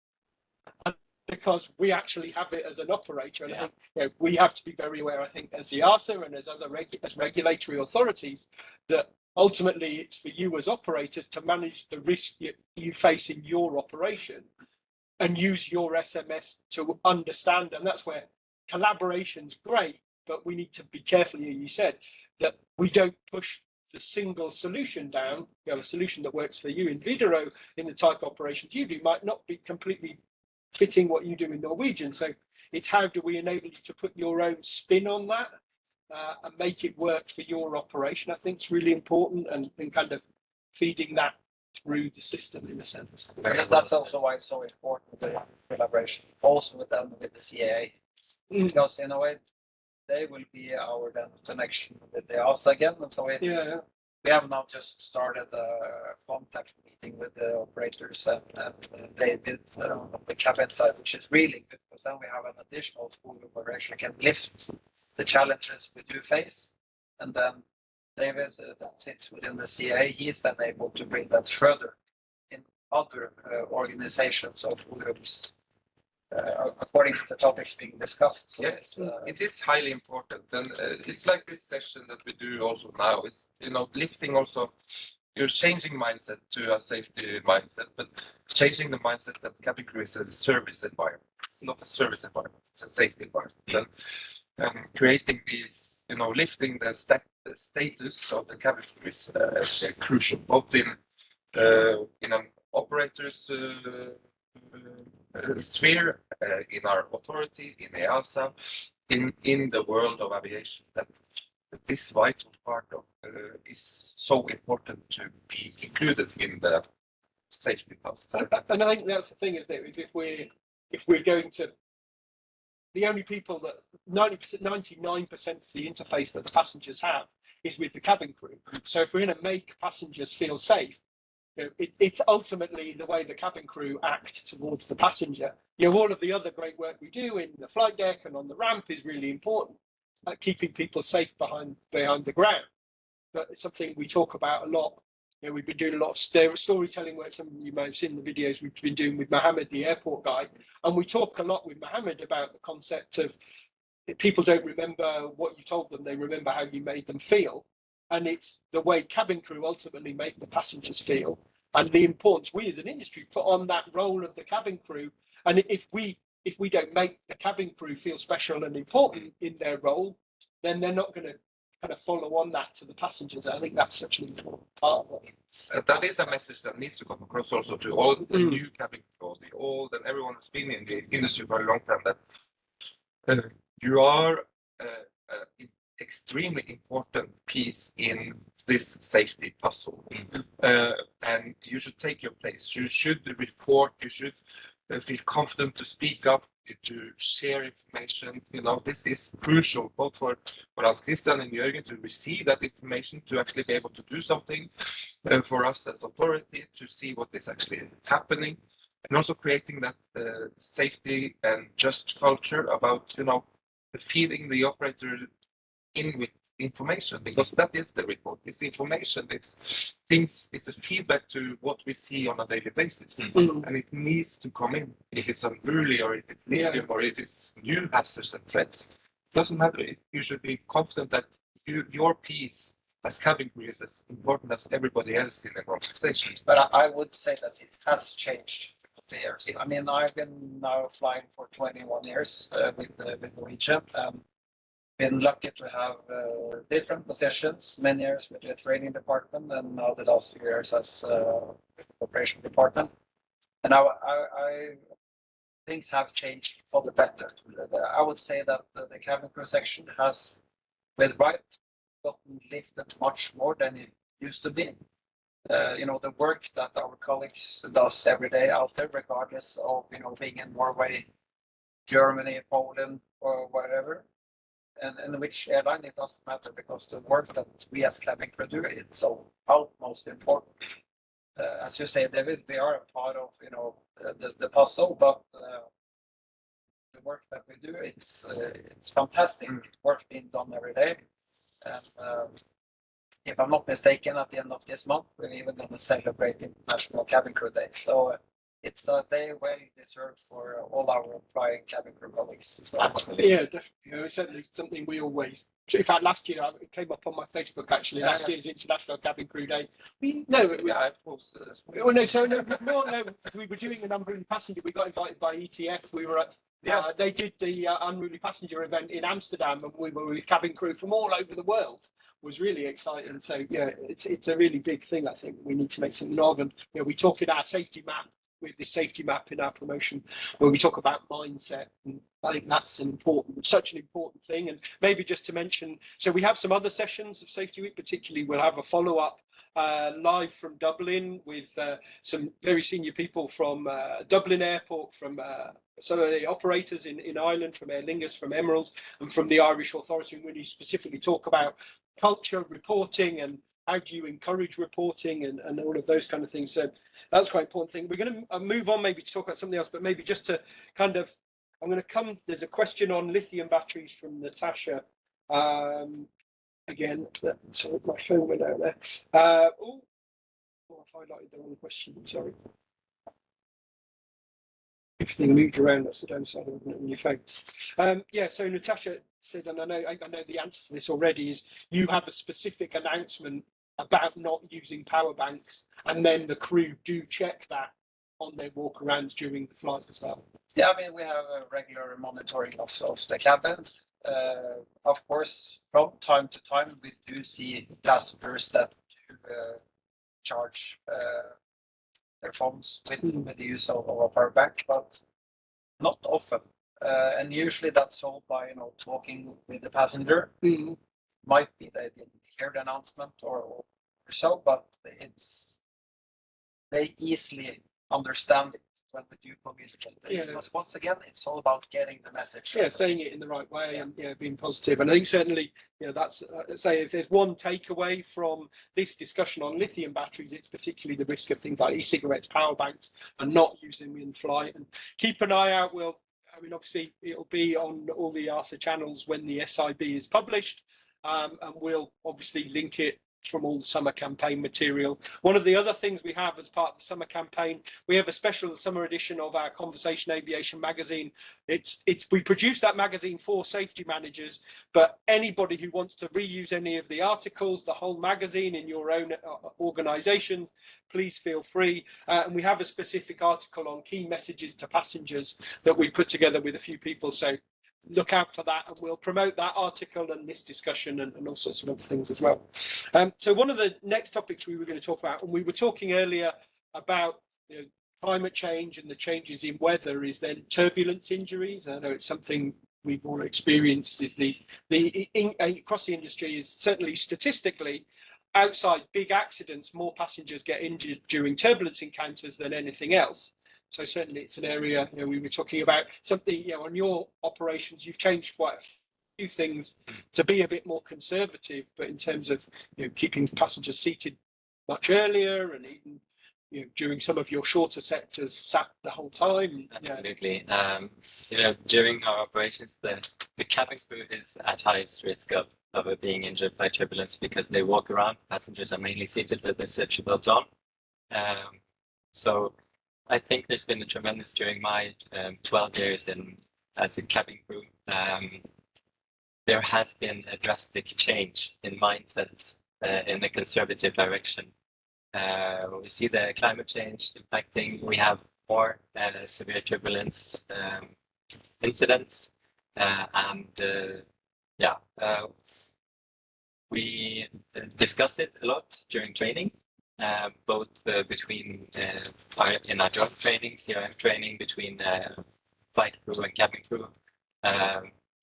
and because we actually have it as an operator. And I think we have to be very aware, I think, as EASA and as other as regulatory authorities, that ultimately it's for you as operators to manage the risk you face in your operation and use your SMS to understand. And that's where collaboration's great. But we need to be careful, you said, that we don't push the single solution down. A solution that works for you in Widerøe in the type of operations you do might not be completely fitting what you do in Norwegian. So it's how do we enable you to put your own spin on that and make it work for your operation. I think it's really important, and kind of feeding that through the system in a sense. That's also why it's so important, the collaboration, also with the CAA. Because in a way, they will be our then connection with the EASA again. And so we have now just started a contact meeting with the operators and David on the cabin side, which is really good because then we have an additional tool where we actually can lift the challenges we do face. And then David, that sits within the CA, he's then able to bring that further in other organizations of groups according to the topics being discussed. So yes, it is highly important, and it's like this session that we do also now. It's lifting also. You're changing mindset to a safety mindset, but changing the mindset that cabin crew is a service environment. It's not a service environment; it's a safety environment. And creating these, lifting the status of the cabin crew is crucial, both in an operator's sphere, in our authority, in EASA, in the world of aviation. That this vital part of is so important to be included in the safety tasks. And I think that's the thing, isn't it? Is if we're going to, the only people that 99% of the interface that the passengers have is with the cabin crew. So if we're going to make passengers feel safe, it's ultimately the way the cabin crew act towards the passenger. All of the other great work we do in the flight deck and on the ramp is really important, keeping people safe behind the ground. But it's something we talk about a lot. We've been doing a lot of storytelling work. Some of you may have seen the videos we've been doing with Mohammed, the airport guy, and we talk a lot with Mohammed about the concept of people don't remember what you told them; they remember how you made them feel. And it's the way cabin crew ultimately make the passengers feel, and the importance we as an industry put on that role of the cabin crew. And if we don't make the cabin crew feel special and important in their role, then they're not going to kind of follow on that to the passengers. I think that's such an important part of it. That is a message that needs to come across also to all the new cabin crew, the old, and everyone who's been in the industry for a long time, that you are extremely important piece in this safety puzzle, and you should take your place. You should report. You should feel confident to speak up, to share information. This is crucial both for Hans Christian and Jørgen to receive that information, to actually be able to do something, for us as authority to see what is actually happening, and also creating that safety and just culture about feeding the operator in with information, because that is the report. It's information, it's things, it's a feedback to what we see on a daily basis, and it needs to come in. If it's unruly, or if it's medium, or if it's new hazards and threats, it doesn't matter. You should be confident that your piece as cabin crew is as important as everybody else in the organization. But I would say that it has changed over the years. Yes. I mean, I've been now flying for 21 years with Norwegian. Been lucky to have different positions, many years with the training department, and now the last few years as operation department. And I things have changed for the better. I would say that the cabin crew section has, with right, gotten lifted much more than it used to be. The work that our colleagues does every day out there, regardless of being in Norway, Germany, Poland, or whatever. And which airline, it doesn't matter, because the work that we as cabin crew do is so utmost important. As you say, David, we are a part of the puzzle, but the work that we do, it's fantastic work being done every day. And if I'm not mistaken, at the end of this month, we're even going to celebrate International Cabin Crew Day. So it's a day well deserved for all our flying cabin crew colleagues. So, yeah, definitely. It's certainly something we always. In fact, last year it came up on my Facebook. Actually, last year's International Cabin Crew Day. We posted this. Oh no. We were doing an unruly passenger. We got invited by ETF. We were at. They did the unruly passenger event in Amsterdam, and we were with cabin crew from all over the world. It was really exciting. So it's a really big thing. I think we need to make something of, and we talk in our safety map. With the safety map in our promotion, where we talk about mindset, and I think that's such an important thing. And maybe just to mention, so we have some other sessions of Safety Week. Particularly, we'll have a follow-up live from Dublin with some very senior people from Dublin Airport, from some of the operators in Ireland, from Aer Lingus, from Emerald, and from the Irish Authority, when you specifically talk about culture, reporting, and how do you encourage reporting and all of those kind of things. So that's quite important thing. We're going to move on maybe to talk about something else, but maybe just to kind of, I'm going to come, there's a question on lithium batteries from Natasha. Again, so my phone went out there. Oh, I've highlighted the wrong question, sorry. Everything moved around, that's the downside of it on your phone. Yeah, so Natasha said, and I know the answer to this already, is you have a specific announcement about not using power banks, and then the crew do check that on their walk arounds during the flight as well. Yeah, I mean, we have a regular monitoring of the cabin. Of course, from time to time, we do see passengers that do charge their phones with the use of a power bank, but not often. And usually that's solved by, talking with the passenger. Might be they didn't hear the announcement or so, but they easily understand it when we do communicate. Yeah. Because once again, it's all about getting the message. Yeah, saying it in the right way, and being positive. And I think certainly, that's say if there's one takeaway from this discussion on lithium batteries, it's particularly the risk of things like e-cigarettes, power banks, and not using them in flight. And keep an eye out. Obviously, it'll be on all the EASA channels when the SIB is published, and we'll obviously link it from all the summer campaign material. One of the other things we have as part of the summer campaign, we have a special summer edition of our Conversation Aviation magazine. We produce that magazine for safety managers, but anybody who wants to reuse any of the articles, the whole magazine in your own organization, please feel free. And we have a specific article on key messages to passengers that we put together with a few people. So look out for that, and we'll promote that article and this discussion and all sorts of other things as well. So one of the next topics we were going to talk about, and we were talking earlier about climate change and the changes in weather, is then turbulence injuries. I know it's something we've all experienced. Is across the industry is certainly statistically, outside big accidents, more passengers get injured during turbulence encounters than anything else. So certainly it's an area, we were talking about something, on your operations, you've changed quite a few things to be a bit more conservative, but in terms of, keeping passengers seated much earlier, and even, during some of your shorter sectors, sat the whole time. Absolutely. During our operations, the cabin crew is at highest risk of being injured by turbulence because they walk around. Passengers are mainly seated with their safety belt on. So I think there's been a tremendous, during my 12 years as a cabin crew, there has been a drastic change in mindset in a conservative direction. We see the climate change impacting. We have more severe turbulence incidents, we discuss it a lot during training. Both between in our job training, CRM training, between flight crew and cabin crew,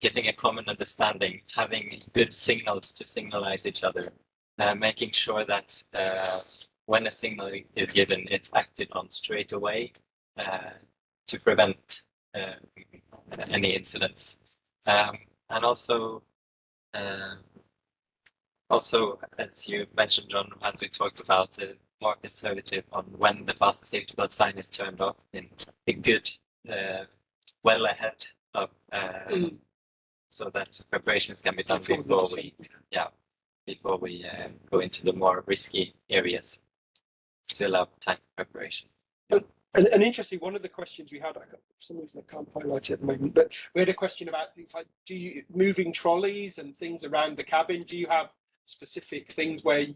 getting a common understanding, having good signals to signalize each other, making sure that when a signal is given, it's acted on straight away to prevent any incidents. And also, as you mentioned, John, as we talked about, more conservative on when the fasten safety belt sign is turned off, in a good, well ahead of, so that preparations can be done before we go into the more risky areas to allow time for preparation. An interesting one of the questions we had, for some reason I can't highlight it at the moment, but we had a question about things like moving trolleys and things around the cabin. Do you have specific things where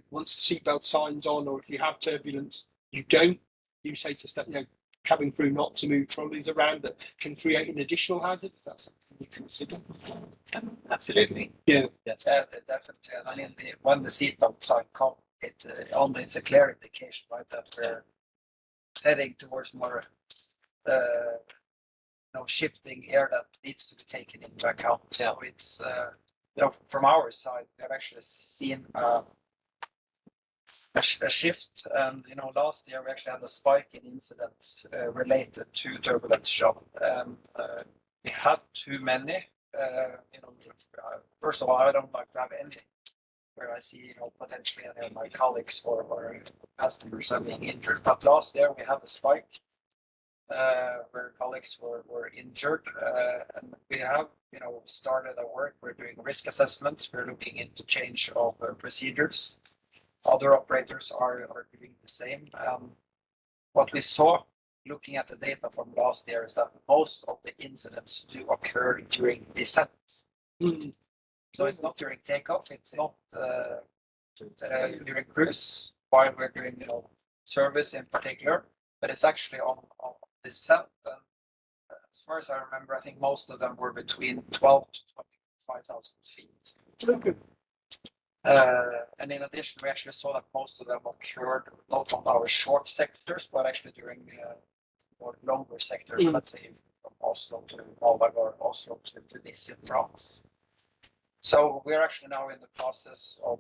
once the seatbelt signs on, or if you have turbulence, you say to cabin crew not to move trolleys around that can create an additional hazard? Is that something you consider? Absolutely. Yeah. Yes. Definitely. I mean, when the seatbelt sign comes, it's a clear indication, right, that we're heading towards more shifting air that needs to be taken into account. So it's from our side, we have actually seen a shift. And last year we actually had a spike in incidents related to turbulence job. We had too many. First of all, I don't like to have any where I see potentially any of my colleagues or customers are being injured. But last year we had a spike where colleagues were injured, and we have started our work. We're doing risk assessments. We're looking into change of procedures. Other operators are doing the same. What we saw looking at the data from last year is that most of the incidents do occur during descent. So it's not during takeoff, it's not during cruise while we're doing service in particular, but it's actually on descent. And as far as I remember, I think most of them were between 12 to 25,000 feet. And in addition, we actually saw that most of them occurred not on our short sectors, but actually during more longer sectors, let's say from Oslo to Malmö or Oslo to Nice in France. So we're actually now in the process of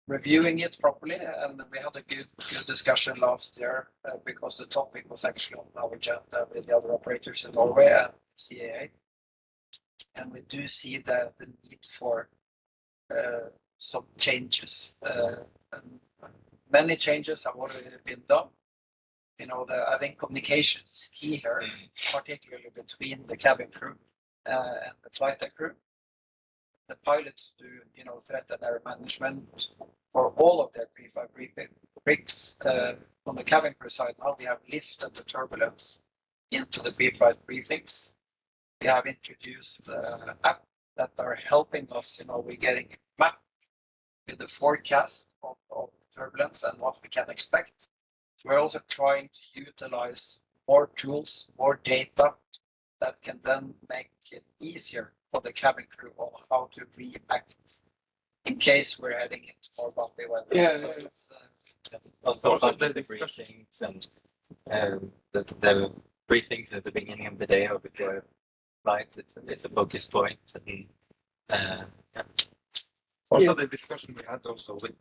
reviewing it properly, and we had a good discussion last year because the topic was actually on our agenda with the other operators in Norway and CAA, and we do see the need for some changes. And many changes have already been done. I think communication is key here, particularly between the cabin crew and the flight deck crew. The pilots do, threat and error management for all of their pre-flight briefings. On the cabin crew side, now we have lifted the turbulence into the pre-flight briefings. We have introduced an app that are helping us. We're getting a map with the forecast of turbulence and what we can expect. We're also trying to utilize more tools, more data that can then make it easier for the cabin crew on how to react in case we're heading into more bumpy weather. Yeah. So Also the briefings and the briefings at the beginning of the day or before flights. It's a focus point. And, Also, the discussion we had also with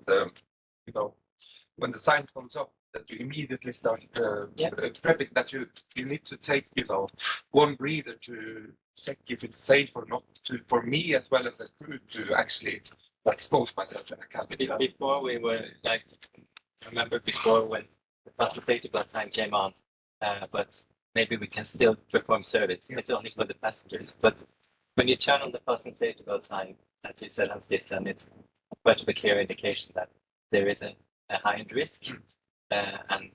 when the signs comes up, that you immediately start prepping, that you need to take one breather to check if it's safe or not, for me as well as a crew to actually expose myself in a cabin. Before we were I remember before when the fasten safety belt sign came on, but maybe we can still perform service. It's only for the passengers. But when you turn on the fasten safety belt sign, as you said, Hans-Christian, it's quite a clear indication that there is a heightened risk, and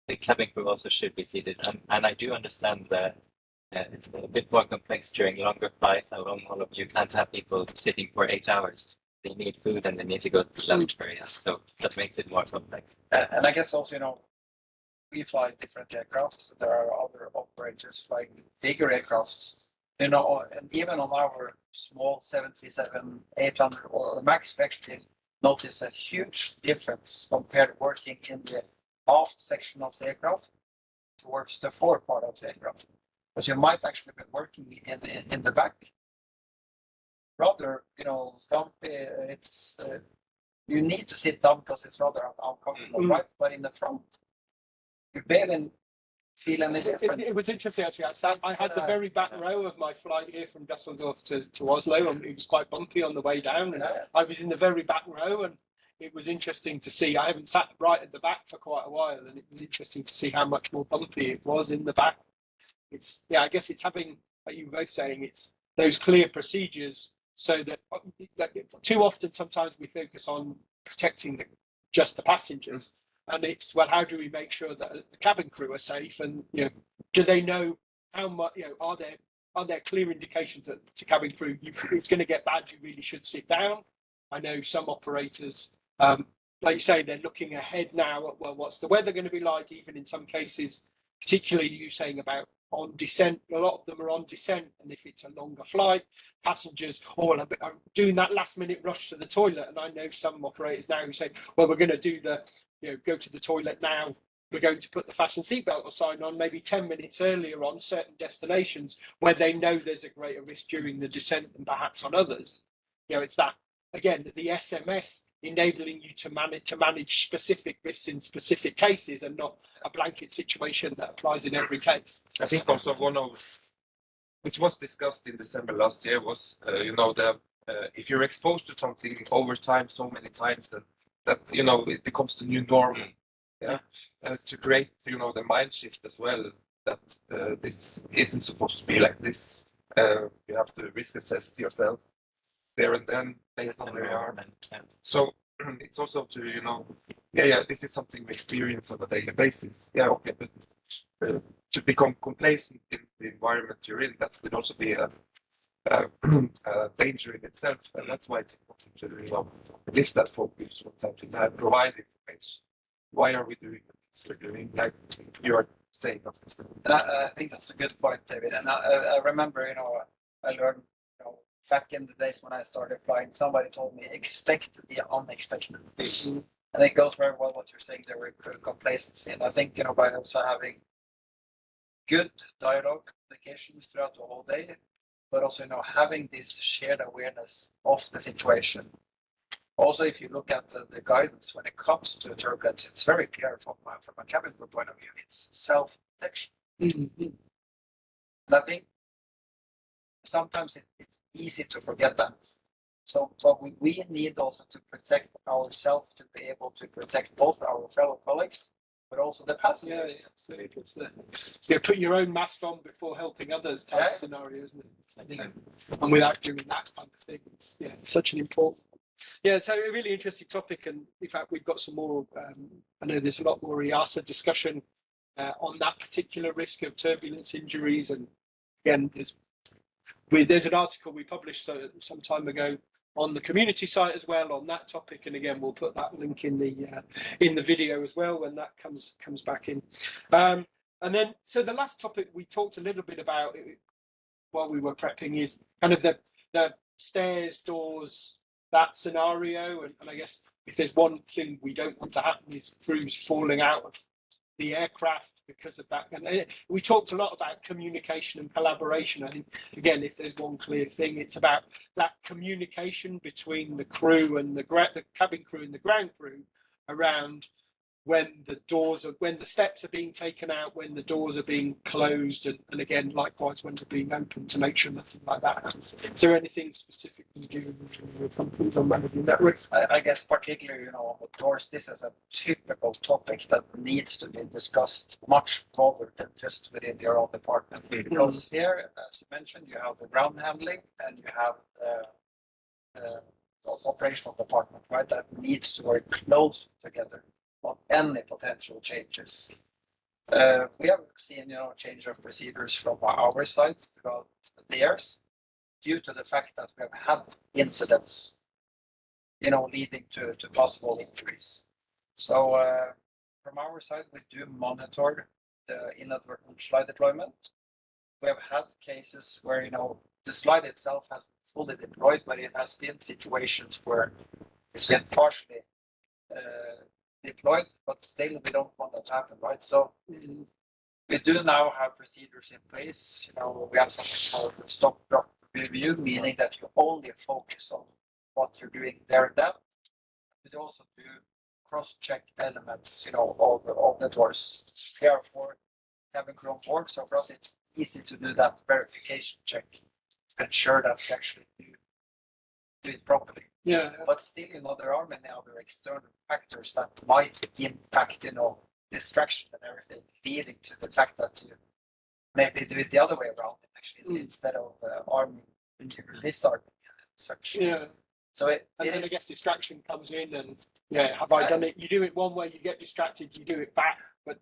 the cabin crew also should be seated. And I do understand that it's a bit more complex during longer flights. How long all of you can't have people sitting for 8 hours. They need food and they need to go to the lavatory, so that makes it more complex. And I guess also, we fly different aircrafts. There are other operators flying bigger aircrafts. And even on our small 737-800 or Max, we actually notice a huge difference compared working in the aft section of the aircraft towards the fore part of the aircraft. Because you might actually be working in the back. Rather, bumpy. It's you need to sit down because it's rather uncomfortable, right? But in the front, you barely feel any difference. It was interesting actually. I had the very back row of my flight here from Dusseldorf to Oslo, and it was quite bumpy on the way down. And I was in the very back row, and it was interesting to see. I haven't sat right at the back for quite a while, and it was interesting to see how much more bumpy it was in the back. I guess it's having, like you were both saying, it's those clear procedures, so that too often sometimes we focus on protecting just the passengers. And it's, well, how do we make sure that the cabin crew are safe? And do they know how much? Are there clear indications that to cabin crew, it's going to get bad? You really should sit down. I know some operators, like you say, they're looking ahead now at, well, what's the weather going to be like? Even in some cases, particularly you saying about on descent, a lot of them are on descent, and if it's a longer flight, passengers are doing that last minute rush to the toilet. And I know some operators now who say, well, we're going to do go to the toilet now. We're going to put the fasten seatbelt sign on maybe 10 minutes earlier on certain destinations where they know there's a greater risk during the descent than perhaps on others. It's that, again, the SMS enabling you to manage specific risks in specific cases and not a blanket situation that applies in every case. I think also one of which was discussed in December last year was, if you're exposed to something over time so many times that it becomes the new normal. Yeah, to create the mind shift as well that this isn't supposed to be like this. You have to risk assess yourself there and then based on where you are. So it's also to this is something we experience on a daily basis. Yeah, okay, but to become complacent in the environment you're in, that could also be a danger in itself, and that's why it's important to lift that focus from time to time, provide information. Why are we doing the things we're doing? Like you are saying, I think that's a good point, David. And I remember, I learned, back in the days when I started flying, somebody told me expect the unexpected. And it goes very well what you're saying there with complacency. And I think, by also having good dialogue, communication throughout the whole day, but also, having this shared awareness of the situation. Also, if you look at the guidance when it comes to turbulence, it's very clear from a cabin crew point of view. It's self-protection. And I think sometimes it's easy to forget that. So we need also to protect ourselves to be able to protect both our fellow colleagues, but also the passengers. Yeah, absolutely. It's put your own mask on before helping others type scenario, isn't it? And without doing that kind of thing, it's such an important. Yeah, it's a really interesting topic, and in fact, we've got some more. I know there's a lot more EASA discussion on that particular risk of turbulence injuries, and again, there's an article we published some time ago on the community site as well on that topic, and again, we'll put that link in the video as well when that comes back in. And then, so the last topic we talked a little bit about while we were prepping is kind of the stairs, doors, that scenario, and I guess if there's one thing we don't want to happen is crews falling out of the aircraft because of that. And we talked a lot about communication and collaboration. I think, again, if there's one clear thing, it's about that communication between the crew and the cabin crew and the ground crew around when the steps are being taken out, when the doors are being closed, and again, likewise, when they're being opened to make sure nothing like that happens. Is there anything specific you do with your companies on managing that risk? I guess particularly, on the doors, this is a typical topic that needs to be discussed much broader than just within your own department. Because here, as you mentioned, you have the ground handling and you have the operational department, right, that needs to work close together on any potential changes. We have seen, change of procedures from our side throughout the years due to the fact that we have had incidents, leading to possible injuries. So from our side, we do monitor the inadvertent slide deployment. We have had cases where, the slide itself has fully deployed, but it has been situations where it's been partially deployed, but still we don't want that to happen, right? So we do now have procedures in place. We have something called the stop drop review, meaning that you only focus on what you're doing there and then. We also do cross-check elements, of the doors. Therefore, cabin crew on board. So for us, it's easy to do that verification check to ensure that we actually do it properly. Yeah. But still, there are many other external factors that might impact, distraction and everything, leading to the fact that you maybe do it the other way around, actually, instead of arming disarming and such. Yeah. So I guess distraction comes in, and have I done it? You do it one way, you get distracted, you do it back, but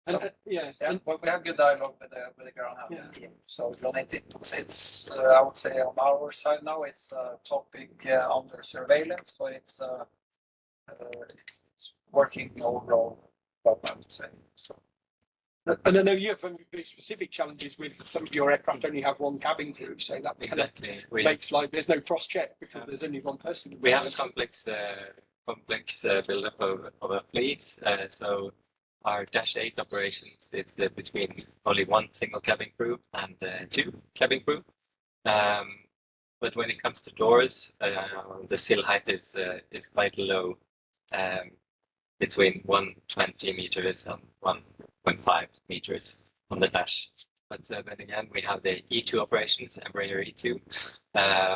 but we have good dialogue with the ground handling team. So it's I would say on our side now it's a topic under surveillance, but it's working overall, I would say. So. And I know you have very specific challenges with some of your aircraft only have one cabin crew, so that Exactly. makes there's no cross check because there's only one person. We have a complex buildup of a fleet, so our Dash 8 operations, it's between only one single cabin crew and two cabin crew. But when it comes to doors, the sill height is quite low, between 120 meters and 1.5 meters on the dash. But then again, we have the E2 operations, Embraer E2,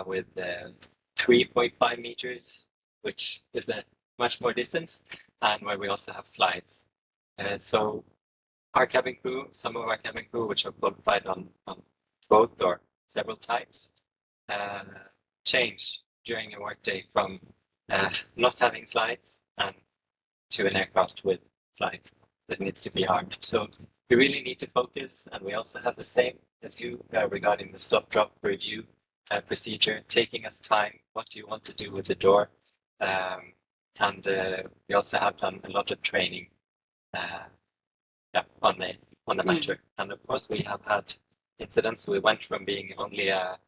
with 3.5 meters, which is a much more distance, and where we also have slides. So our cabin crew, some of our cabin crew, which are qualified on both or several types, change during a workday from not having slides and to an aircraft with slides that needs to be armed. So we really need to focus, and we also have the same as you regarding the stop drop review procedure, taking us time. What do you want to do with the door? And we also have done a lot of training on the matter. And of course, we have had incidents. We went from being only a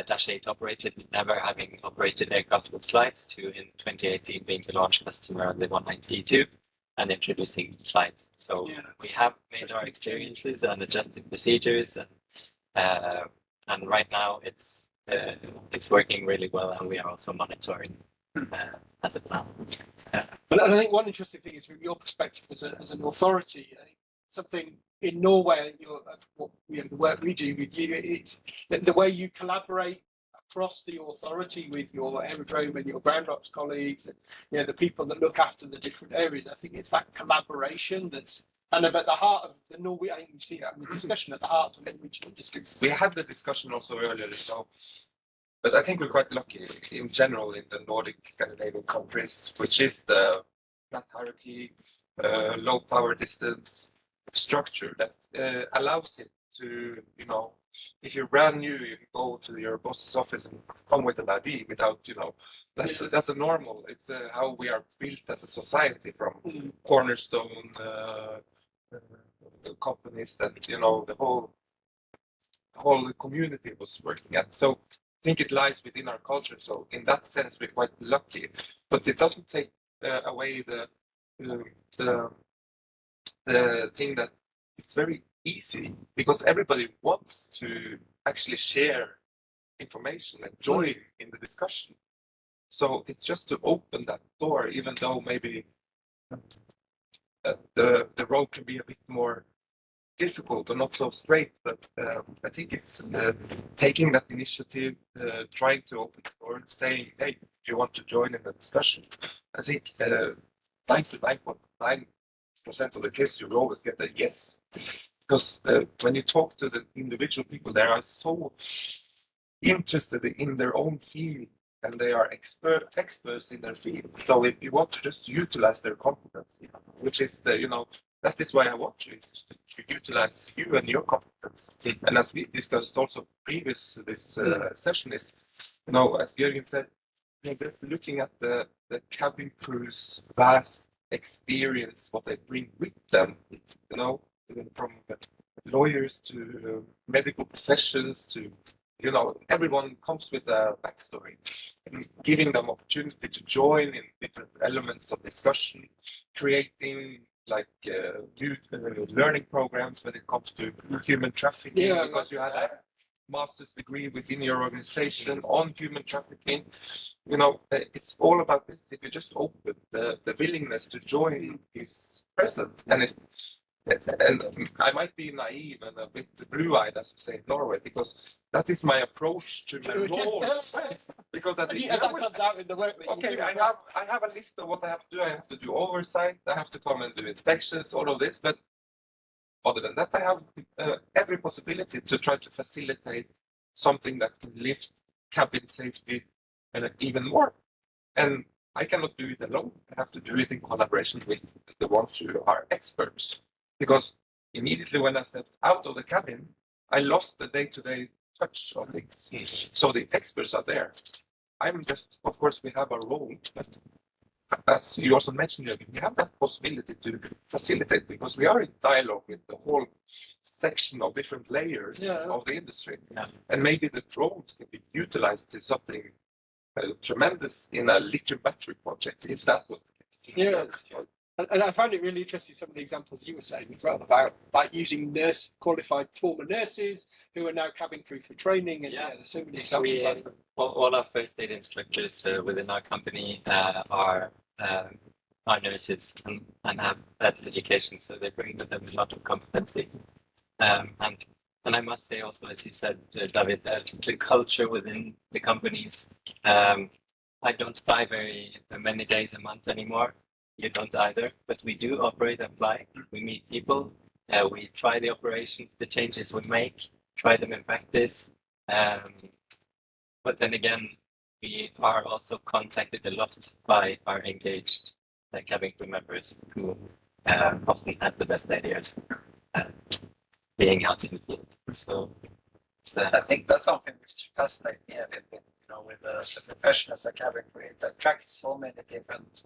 Dash 8 operated, never having operated aircraft with slides, to in 2018 being the launch customer on the 190E2 and introducing slides. So we have made our experiences and adjusted procedures, and right now it's working really well, and we are also monitoring as a plan. But I think one interesting thing is from your perspective as an authority, I think something in Norway, the work we do with you, it's the way you collaborate across the authority with your aerodrome and your ground ops colleagues, and the people that look after the different areas. I think it's that collaboration that's kind of at the heart of the Norway. I think we see that in the discussion at the heart of the regional district. We had the discussion also earlier, but I think we're quite lucky in general in the Nordic Scandinavian countries, which is the flat hierarchy, low power distance structure that allows it to, if you're brand new, you can go to your boss's office and come with an ID without, that's a normal. It's how we are built as a society from cornerstone companies that, the whole community was working at. So I think it lies within our culture. So in that sense, we're quite lucky, but it doesn't take away the thing that it's very easy because everybody wants to actually share information and join in the discussion. So it's just to open that door, even though maybe the road can be a bit more difficult or not so straight, but I think it's taking that initiative, trying to open the door, saying, hey, do you want to join in the discussion? I think 99.9% of the cases you always get a yes, because when you talk to the individual people, they are so interested in their own field and they are experts in their field. So if you want to just utilize their competence, which is that is why I want you, is to utilize you and your competence. And as we discussed also previous to this session is, as Jürgen said, looking at the cabin crew's vast experience, what they bring with them, from lawyers to medical professions to, everyone comes with a backstory, and giving them opportunity to join in different elements of discussion, creating new learning programs when it comes to human trafficking, because you had a master's degree within your organization on human trafficking. It's all about this. If you just open, the willingness to join is present, and I might be naive and a bit blue-eyed, as we say in Norway, because that is my approach to my role. Because that comes out in the work. Okay, I have a list of what I have to do. I have to do oversight. I have to come and do inspections, all of this. But other than that, I have every possibility to try to facilitate something that can lift cabin safety and even more. And I cannot do it alone. I have to do it in collaboration with the ones who are experts. Because immediately when I stepped out of the cabin, I lost the day-to-day touch of things. So the experts are there. I'm just, of course, we have a role, but as you also mentioned, Jürgen, we have that possibility to facilitate because we are in dialogue with the whole section of different layers of the industry. Yeah. And maybe the drones can be utilized to something tremendous in a lithium battery project, if that was the case. Yes. And I found it really interesting, some of the examples you were saying as well about using qualified former nurses who are now cabin crew for training. And yeah, there's so many examples. All our first aid instructors within our company are nurses and have that education, so they bring with them a lot of competency. And I must say also, as you said, David, that the culture within the companies, I don't fly very many days a month anymore. You don't either, but we do operate and fly. We meet people, we try the operations, the changes we make, try them in practice. But then again, we are also contacted a lot by our engaged cabin crew members who often have the best ideas being out in the field. So I think that's something which fascinates me a little bit, with the profession as a cabin crew. It attracts so many different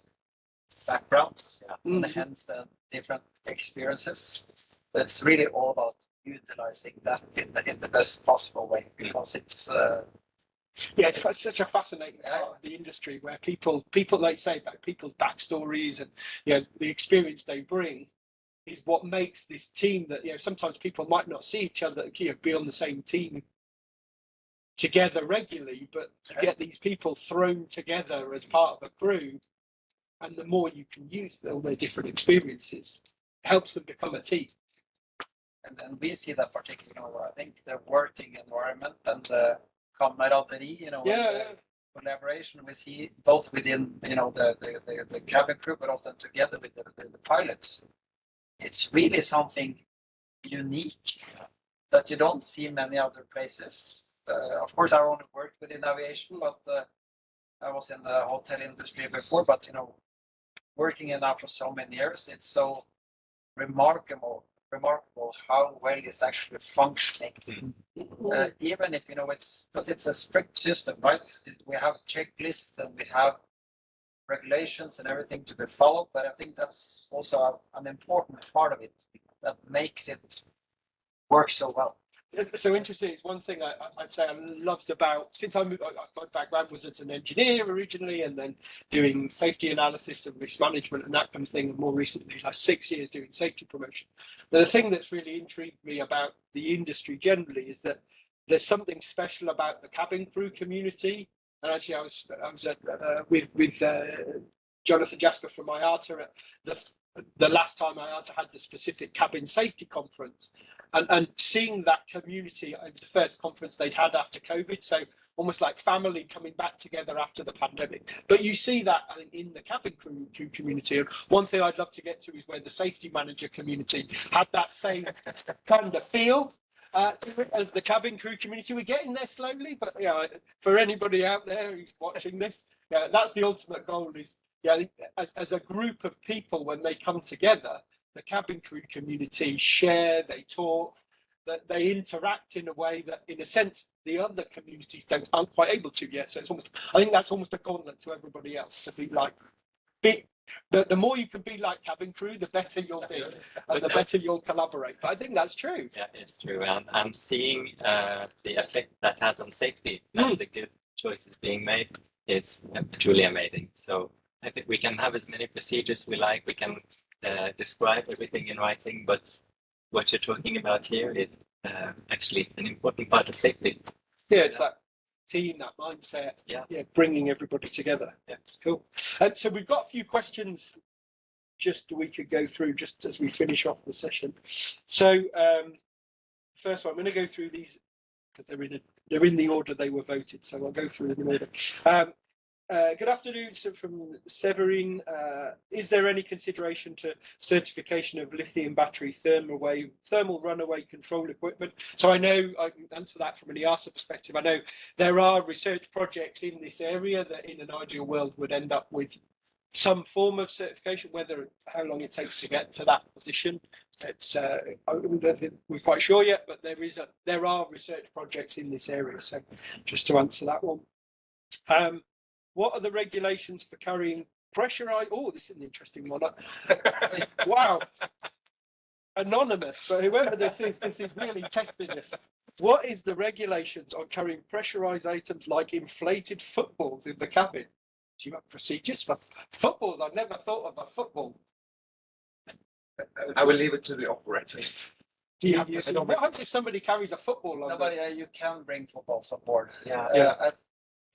backgrounds, and hence the different experiences. It's really all about utilizing that in the best possible way, because it's it's such a fascinating part of the industry where people like say about people's backstories and the experience they bring is what makes this team that sometimes people might not see each other be on the same team together regularly, but to get these people thrown together as part of a crew, and the more you can use all their different experiences, helps them become a team. And we see that particularly, I think the working environment and the camaraderie, the collaboration we see both within, the cabin crew, but also together with the pilots. It's really something unique that you don't see many other places. Of course, I only worked within aviation, but I was in the hotel industry before. But working in that for so many years, it's so remarkable how well it's actually functioning. Even if it's because it's a strict system, right? We have checklists and we have regulations and everything to be followed, but I think that's also an important part of it that makes it work so well. It's so interesting. It's one thing I'd say I loved about, since I moved, my background was as an engineer originally, and then doing safety analysis and risk management and that kind of thing, and more recently, like 6 years doing safety promotion. But the thing that's really intrigued me about the industry generally is that there's something special about the cabin crew community. And actually, I was with Jonathan Jasper from IATA at the last time IATA had the specific cabin safety conference, and seeing that community. It was the first conference they'd had after COVID, so almost like family coming back together after the pandemic. But you see that, I think, in the cabin crew community. And one thing I'd love to get to is where the safety manager community had that same kind of feel. To it as the cabin crew community. We're getting there slowly, but for anybody out there who's watching this, that's the ultimate goal. Is I think as a group of people, when they come together, the cabin crew community share, they talk, that they interact in a way that, in a sense, the other communities aren't quite able to yet. So I think that's almost a gauntlet to everybody else to be like. The more you can be like cabin crew, the better you'll be, and the better you'll collaborate. But I think that's true. Yeah, it's true. And seeing the effect that has on safety and the good choices being made is truly amazing. So I think we can have as many procedures we like. We can describe everything in writing, but what you're talking about here is actually an important part of safety. Yeah, it's that team, that mindset, bringing everybody together. Yeah, it's cool. So we've got a few questions just we could go through just as we finish off the session. So first one, I'm going to go through these because they're in the order they were voted, so I'll go through them in order. Good afternoon. So from Severin, is there any consideration to certification of lithium battery thermal runaway control equipment? So I know I can answer that from an EASA perspective. I know there are research projects in this area that in an ideal world would end up with some form of certification, how long it takes to get to that position. It's I don't think we're quite sure yet, but there are research projects in this area. So just to answer that one. What are the regulations for carrying pressurized? Oh, this is an interesting one. Wow. Anonymous, but whoever this is really testing us. What is the regulations on carrying pressurized items like inflated footballs in the cabin? Do you have procedures for footballs? I've never thought of a football. I will leave it to the operators. What happens if somebody carries a football on? No, but you can bring footballs on board. Yeah.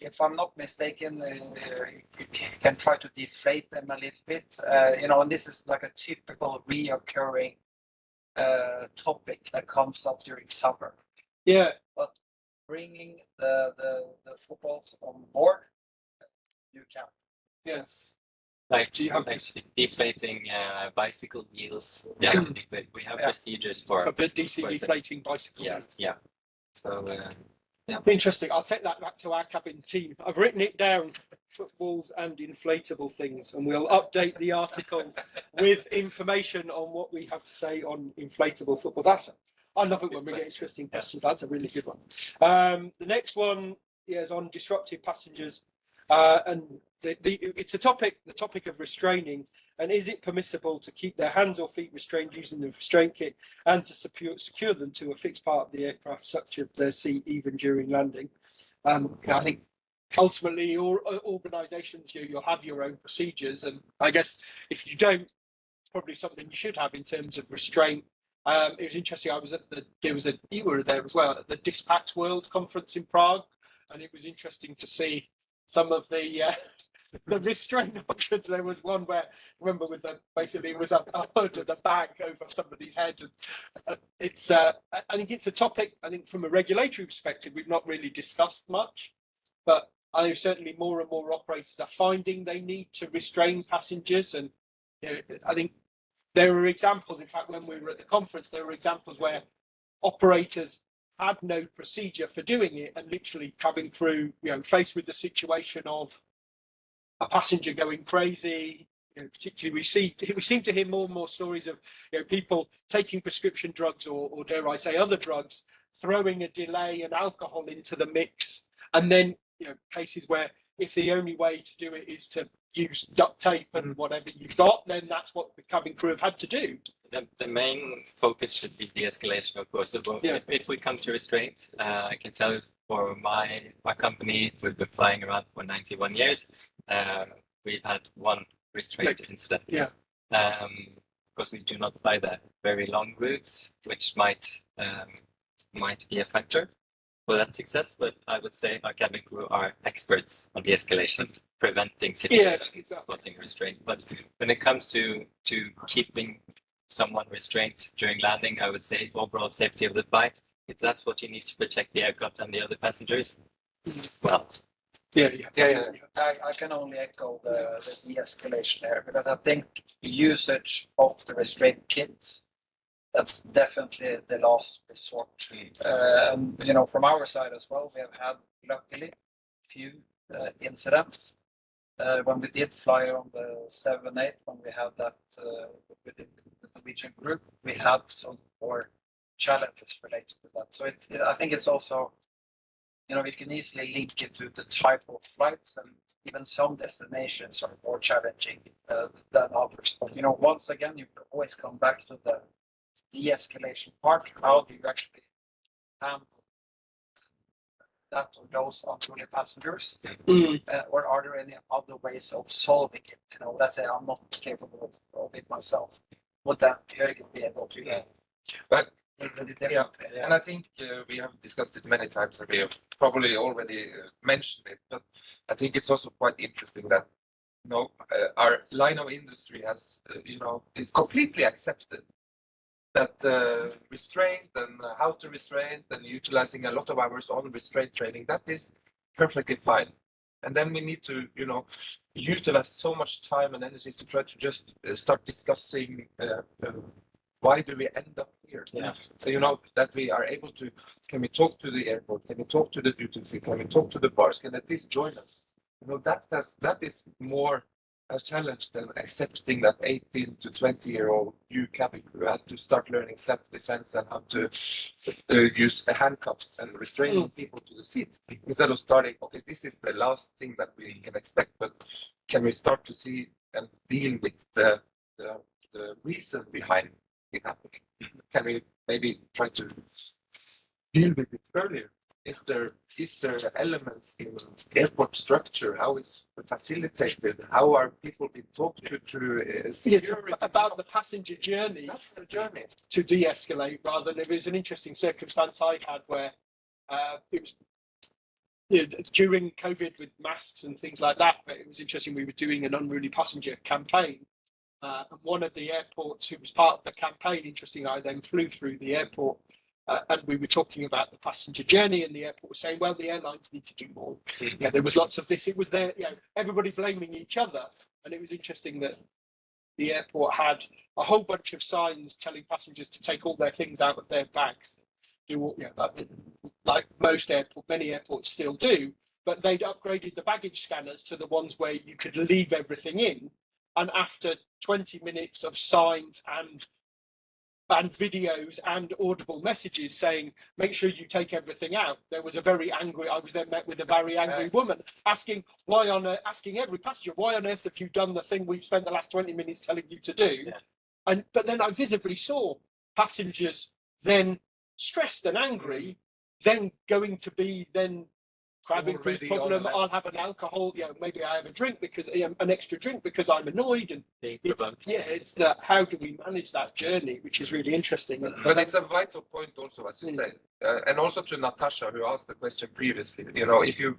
If I'm not mistaken, you can try to deflate them a little bit. And this is like a typical reoccurring topic that comes up during summer. Yeah. But bringing the footballs on board, you can. Yes. Like Do you have deflating bicycle wheels? Yeah, to deflate. We have procedures for a bit DC deflating bicycle? Yeah. So interesting. I'll take that back to our cabin team. I've written it down: footballs and inflatable things, and we'll update the article with information on what we have to say on inflatable football. I love it when we get interesting questions. That's a really good one. The next one is on disruptive passengers, and it's the topic of restraining, and is it permissible to keep their hands or feet restrained using the restraint kit and to secure them to a fixed part of the aircraft, such as their seat, even during landing? I think ultimately, organisations, you'll have your own procedures, and I guess if you don't, it's probably something you should have in terms of restraint. It was interesting. You were there as well at the Dispatch World Conference in Prague, and it was interesting to see some of the restraint options. There was one where, remember, basically it was a hood and a bag over somebody's head. And I think it's a topic. I think from a regulatory perspective, we've not really discussed much, but I know certainly more and more operators are finding they need to restrain passengers, and I think there are examples. In fact, when we were at the conference, there were examples where operators had no procedure for doing it, and literally coming through, faced with the situation of a passenger going crazy. Particularly, we seem to hear more and more stories of people taking prescription drugs, or dare I say other drugs, throwing a delay and alcohol into the mix, and then cases where if the only way to do it is to use duct tape and whatever you've got, then that's what the cabin crew have had to do. The main focus should be de-escalation, of course. If we come to restraint, I can tell you for my company, we've been flying around for 91 years. We've had one restraint incident. Because we do not fly the very long routes, which might be a factor for that success. But I would say our cabin crew are experts on de-escalation, preventing situations causing restraint. But when it comes to keeping someone restrained during landing, I would say overall safety of the flight, if that's what you need to protect the aircraft and the other passengers, well. I can only echo the de-escalation there, because I think usage of the restraint kit, that's definitely the last resort. From our side as well, we have had luckily few incidents. When we did fly on the 7-8, when we had that within the Norwegian group, we had some more challenges related to that. So I think it's also, we can easily link it to the type of flights, and even some destinations are more challenging than others. But once again, you can always come back to the de-escalation part. How do you actually handle that or those unruly passengers? Or are there any other ways of solving it? Let's say I'm not capable of it myself. Would that Jørgen be able to? But and I think we have discussed it many times, and we have probably already mentioned it. But I think it's also quite interesting that our line of industry has completely accepted that restraint and how to restrain and utilizing a lot of hours on restraint training, that is perfectly fine. And then we need to utilize so much time and energy to try to just start discussing why do we end up here? So, that we are able to, can we talk to the airport? Can we talk to the duty free? Can we talk to the bars? Can they please join us? That is more a challenge than accepting that 18 to 20-year-old new cabin crew has to start learning self-defense and how to use the handcuffs and restraining people to the seat, instead of starting, okay, this is the last thing that we can expect, but can we start to see and deal with the reason behind it happening? Can we maybe try to deal with it earlier Is there elements in airport structure? How is it facilitated? How are people being talked to security? About the passenger journey. That's the journey. To de-escalate, rather than, it was an interesting circumstance I had where it was during COVID with masks and things like that, but it was interesting. We were doing an unruly passenger campaign, and one of the airports who was part of the campaign, interesting, I then flew through the airport, and we were talking about the passenger journey, and the airport was saying, well, the airlines need to do more. Yeah, there was lots of this. It was there, everybody blaming each other, and it was interesting that the airport had a whole bunch of signs telling passengers to take all their things out of their bags. Do all, like many airports still do, but they'd upgraded the baggage scanners to the ones where you could leave everything in. And after 20 minutes of signs and videos and audible messages saying, make sure you take everything out, I was then met with a very angry woman asking every passenger, why on earth have you done the thing we've spent the last 20 minutes telling you to do? Yeah. But then I visibly saw passengers then stressed and angry, then going to be cabin crew's problem. I'll have an alcohol, maybe I have a drink because an extra drink because I'm annoyed, and it's that how do we manage that journey, which is really interesting. But it's a vital point also, as you say, and also to Natasha, who asked the question previously. If you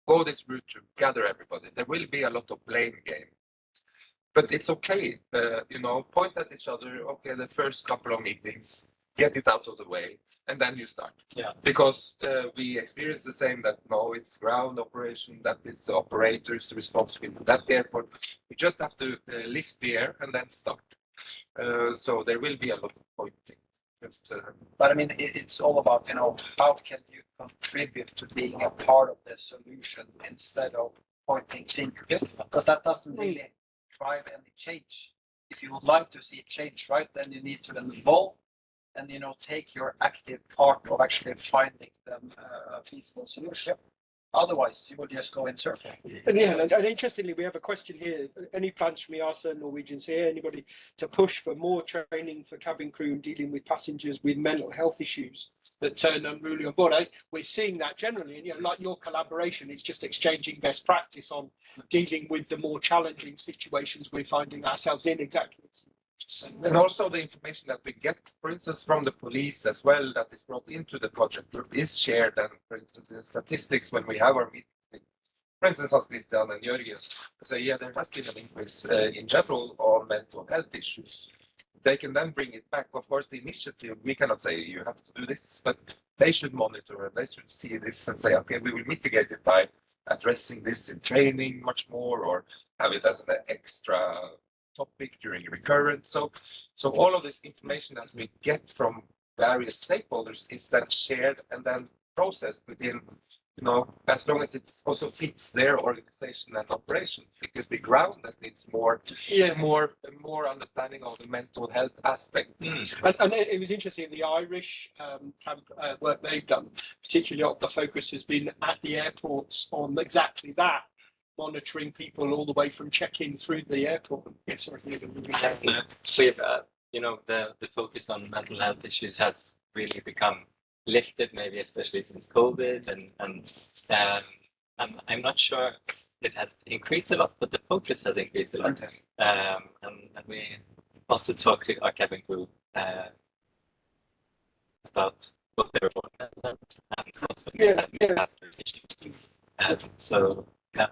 go this route to gather everybody, there will be a lot of blame game. But it's okay, point at each other. Okay, the first couple of meetings, get it out of the way, and then you start. Yeah. Because we experience the same, that no, it's ground operation, that is the operator's responsibility for that airport. We just have to lift the air and then start. So there will be a lot of pointing. But I mean, it's all about, how can you contribute to being a part of the solution instead of pointing fingers? Because that doesn't really drive any change. If you would like to see change, right, then you need to involve and take your active part of actually finding them a feasible solution. Otherwise, you will just go in circles. And interestingly, we have a question here. Any plans from EASA, Norwegians here? Anybody to push for more training for cabin crew in dealing with passengers with mental health issues that turn unruly on board? We're seeing that generally, and like your collaboration, it's just exchanging best practice on dealing with the more challenging situations we're finding ourselves in. Exactly. And also the information that we get, for instance, from the police as well, that is brought into the project group, is shared. And for instance, in statistics, when we have our meetings with, for instance, Hans Christian and Jörgen, say, there has been an increase in general on mental health issues. They can then bring it back. Of course, the initiative, we cannot say you have to do this, but they should monitor and they should see this and say, okay, we will mitigate it by addressing this in training much more, or have it as an extra topic during recurrent. So all of this information that we get from various stakeholders is then shared and then processed within, as long as it also fits their organization and operation. It could be ground that needs more understanding of the mental health aspect. And it was interesting, the Irish work they've done, particularly the focus has been at the airports on exactly that, monitoring people all the way from check-in through the airport. Yes, we've the focus on mental health issues has really become lifted, maybe especially since COVID, and I'm not sure it has increased a lot, but the focus has increased a lot. And we also talked to our cabin crew about what they report and also issues. So. I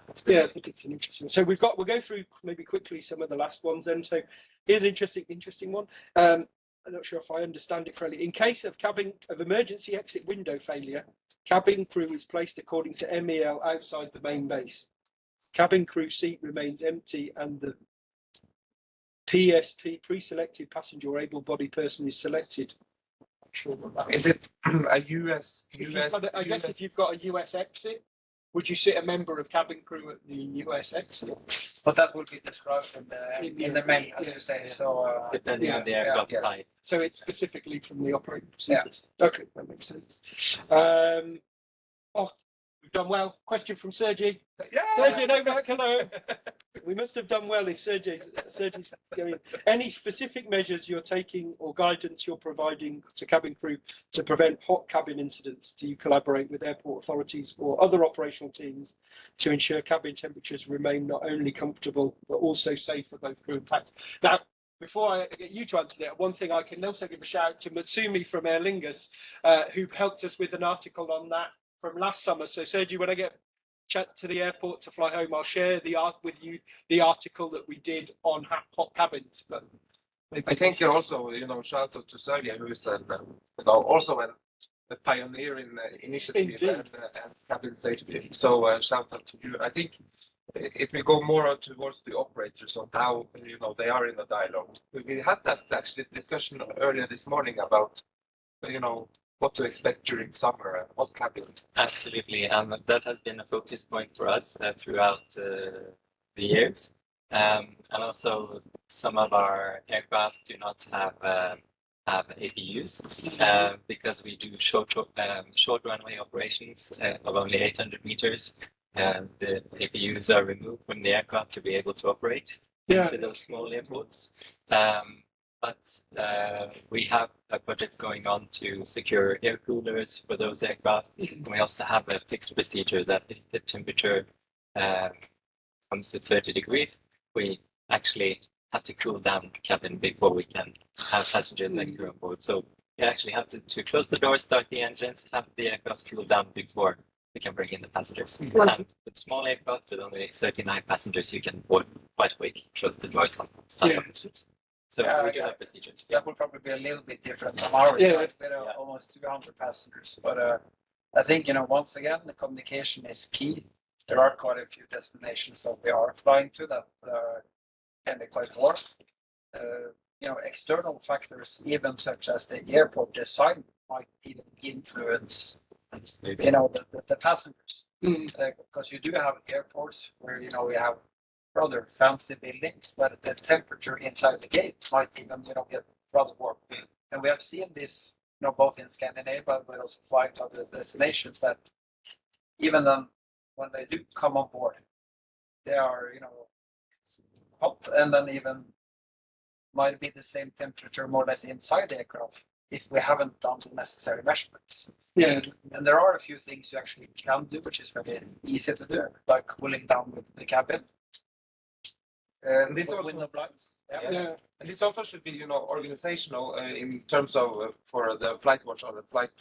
think it's an interesting. So we'll go through maybe quickly some of the last ones then. So here's an interesting one. I'm not sure if I understand it correctly. In case of emergency exit window failure, cabin crew is placed according to MEL outside the main base. Cabin crew seat remains empty and the PSP, pre-selected passenger or able-bodied person, is selected. I'm sure what that is. It a US? I guess if you've got a US exit, would you sit a member of cabin crew at the US exit? But that will be described in the mail, as you say. So depending on the aircraft type. So it's specifically from the operating procedures. Yeah. Okay, that makes sense. We've done well. Question from Sergey. Yeah. Sergey, no, hello. We must have done well if Sergey's going. Any specific measures you're taking or guidance you're providing to cabin crew to prevent hot cabin incidents? Do you collaborate with airport authorities or other operational teams to ensure cabin temperatures remain not only comfortable but also safe for both crew and passengers? Now, before I get you to answer that, one thing I can also give a shout out to Matsumi from Aer Lingus, who helped us with an article on that from last summer. So Sergey, when I get to the airport to fly home, I'll share with you the article that we did on hot cabins. But I think you also, shout out to Sergey, who is also a pioneer in initiative and cabin safety. So shout out to you. I think it will go more towards the operators on how they are in a dialogue. We had that actually discussion earlier this morning about what to expect during summer and hot cabins. Absolutely, and that has been a focus point for us throughout the years. And also, some of our aircraft do not have APUs because we do short runway operations of only 800 meters. The APUs are removed from the aircraft to be able to operate into those small airports. But we have projects going on to secure air coolers for those aircraft. And we also have a fixed procedure that if the temperature comes to 30 degrees, we actually have to cool down the cabin before we can have passengers and crew on board. So you actually have to close the doors, start the engines, have the aircraft cool down before we can bring in the passengers. And with small aircraft with only 39 passengers, you can board quite quick, close the doors and start up. So we do have procedures. That will probably be a little bit different from ours, right? With almost 200 passengers. But I think, once again, the communication is key. There are quite a few destinations that we are flying to that can be quite warm. External factors, even such as the airport design, might even influence, the passengers. Because you do have airports where, we have rather fancy buildings, but the temperature inside the gate might even, get rather warm. And we have seen this, both in Scandinavia, but also flying to other destinations that even then, when they do come on board, they are, it's hot, and then even might be the same temperature more or less inside the aircraft if we haven't done the necessary measurements. And there are a few things you actually can do, which is very easy to do, like cooling down with the cabin. And this also window blinds. And this also should be, organizational in terms of for the flight watch or the flight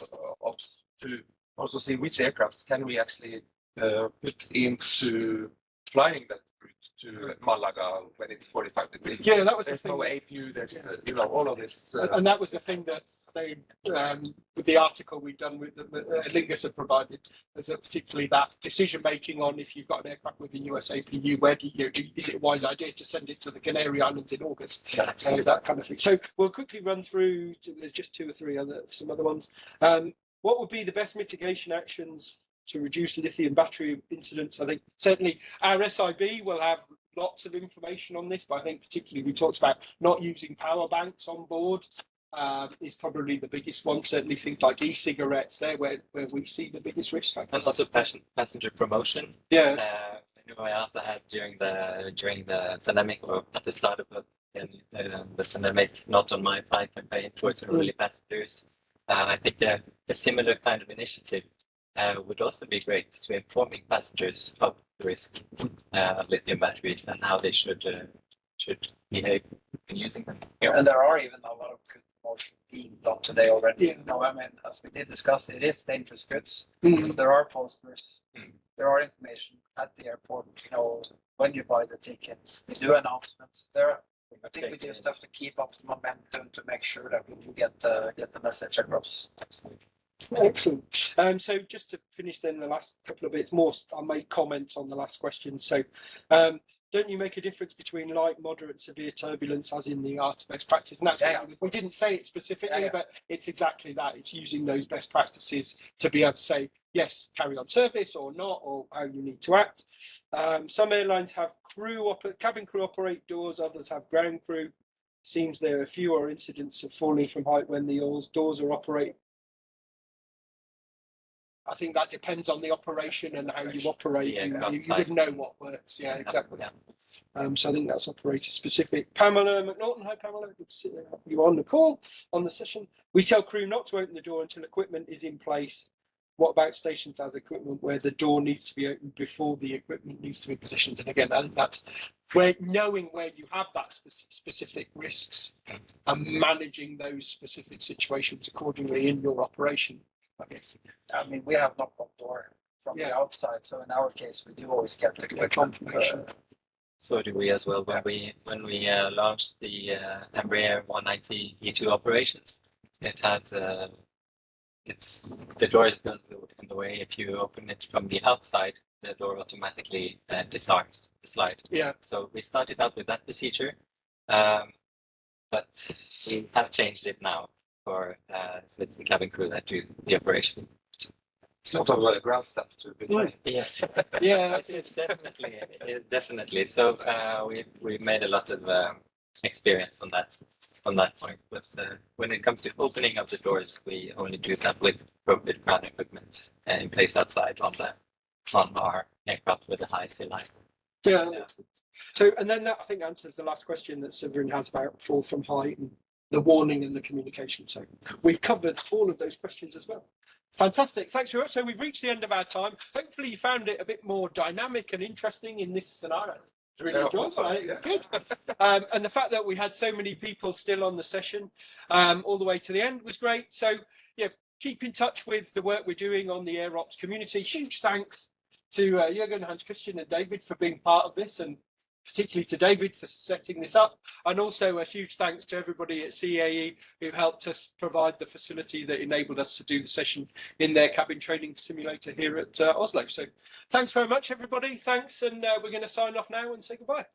ops to also see which aircraft can we actually put into flying that route to Malaga when it's 45 degrees. Yeah, that was there's the no thing. APU. There's all of this. And that was the thing that they, with the article we've done with Lingus had provided, is particularly that decision making on if you've got an aircraft with a US APU, where is it a wise idea to send it to the Canary Islands in August? So that kind of thing. So we'll quickly run through. There's just two or three some other ones. What would be the best mitigation actions to reduce lithium battery incidents? I think certainly our SIB will have lots of information on this, but I think particularly we talked about not using power banks on board is probably the biggest one. Certainly things like e-cigarettes there where we see the biggest risk factors. And also passenger promotion. I know EASA had during the pandemic, or at the start of the pandemic, not on my flight campaign towards early passengers. I think a similar kind of initiative would also be great to informing passengers of the risk of lithium batteries and how they should behave when using them. And there are even a lot of good promotion being done today already. As we did discuss, it is dangerous goods. There are posters, there are information at the airport. When you buy the tickets, we do announcements. I think we just have to keep up the momentum to make sure that we do get the message across. Absolutely. Excellent. So just to finish then the last couple of bits more, I'll make comments on the last question. So don't you make a difference between light, moderate, severe turbulence as in the art of best practice? And that's we didn't say it specifically, but it's exactly that. It's using those best practices to be able to say, yes, carry on service or not, or how you need to act. Some airlines have cabin crew operate doors, others have ground crew. Seems there are fewer incidents of falling from height when the doors are operated I think that depends on the operation and how you operate. Yeah, You would know what works. Yeah, exactly. Yeah. So I think that's operator specific. Pamela McNaughton, hi Pamela, good to see you on the call, on the session. We tell crew not to open the door until equipment is in place. What about stations that have equipment where the door needs to be opened before the equipment needs to be positioned? And again, I think that's where knowing where you have that specific risks and managing those specific situations accordingly in your operation, I guess. I mean, we have knock on door from the outside, so in our case, we do always get the confirmation. So do we as well. When we launched the Embraer 190 E2 operations, it has the door is built in the way if you open it from the outside, the door automatically disarms the slide. Yeah. So we started out with that procedure, but we have changed it now for so it's the cabin crew that do the operation. It's a lot of ground stuff to be trained. Yes. Yeah, it's definitely. So we made a lot of experience on that point. But when it comes to opening of the doors, we only do that with appropriate ground equipment in place outside on our aircraft with a high sea line. Yeah. So, and then that I think answers the last question that Severin has about fall from height and the warning and the communication. So we've covered all of those questions as well. Fantastic. Thanks very much. So we've reached the end of our time. Hopefully you found it a bit more dynamic and interesting in this scenario. Really enjoyed it. I think it's good. And the fact that we had so many people still on the session all the way to the end was great. So yeah, keep in touch with the work we're doing on the Air Ops community. Huge thanks to Jürgen, Hans Christian and David for being part of this, and particularly to David for setting this up. And also a huge thanks to everybody at CAE who helped us provide the facility that enabled us to do the session in their cabin training simulator here at Oslo. So thanks very much, everybody. Thanks. And we're going to sign off now and say goodbye.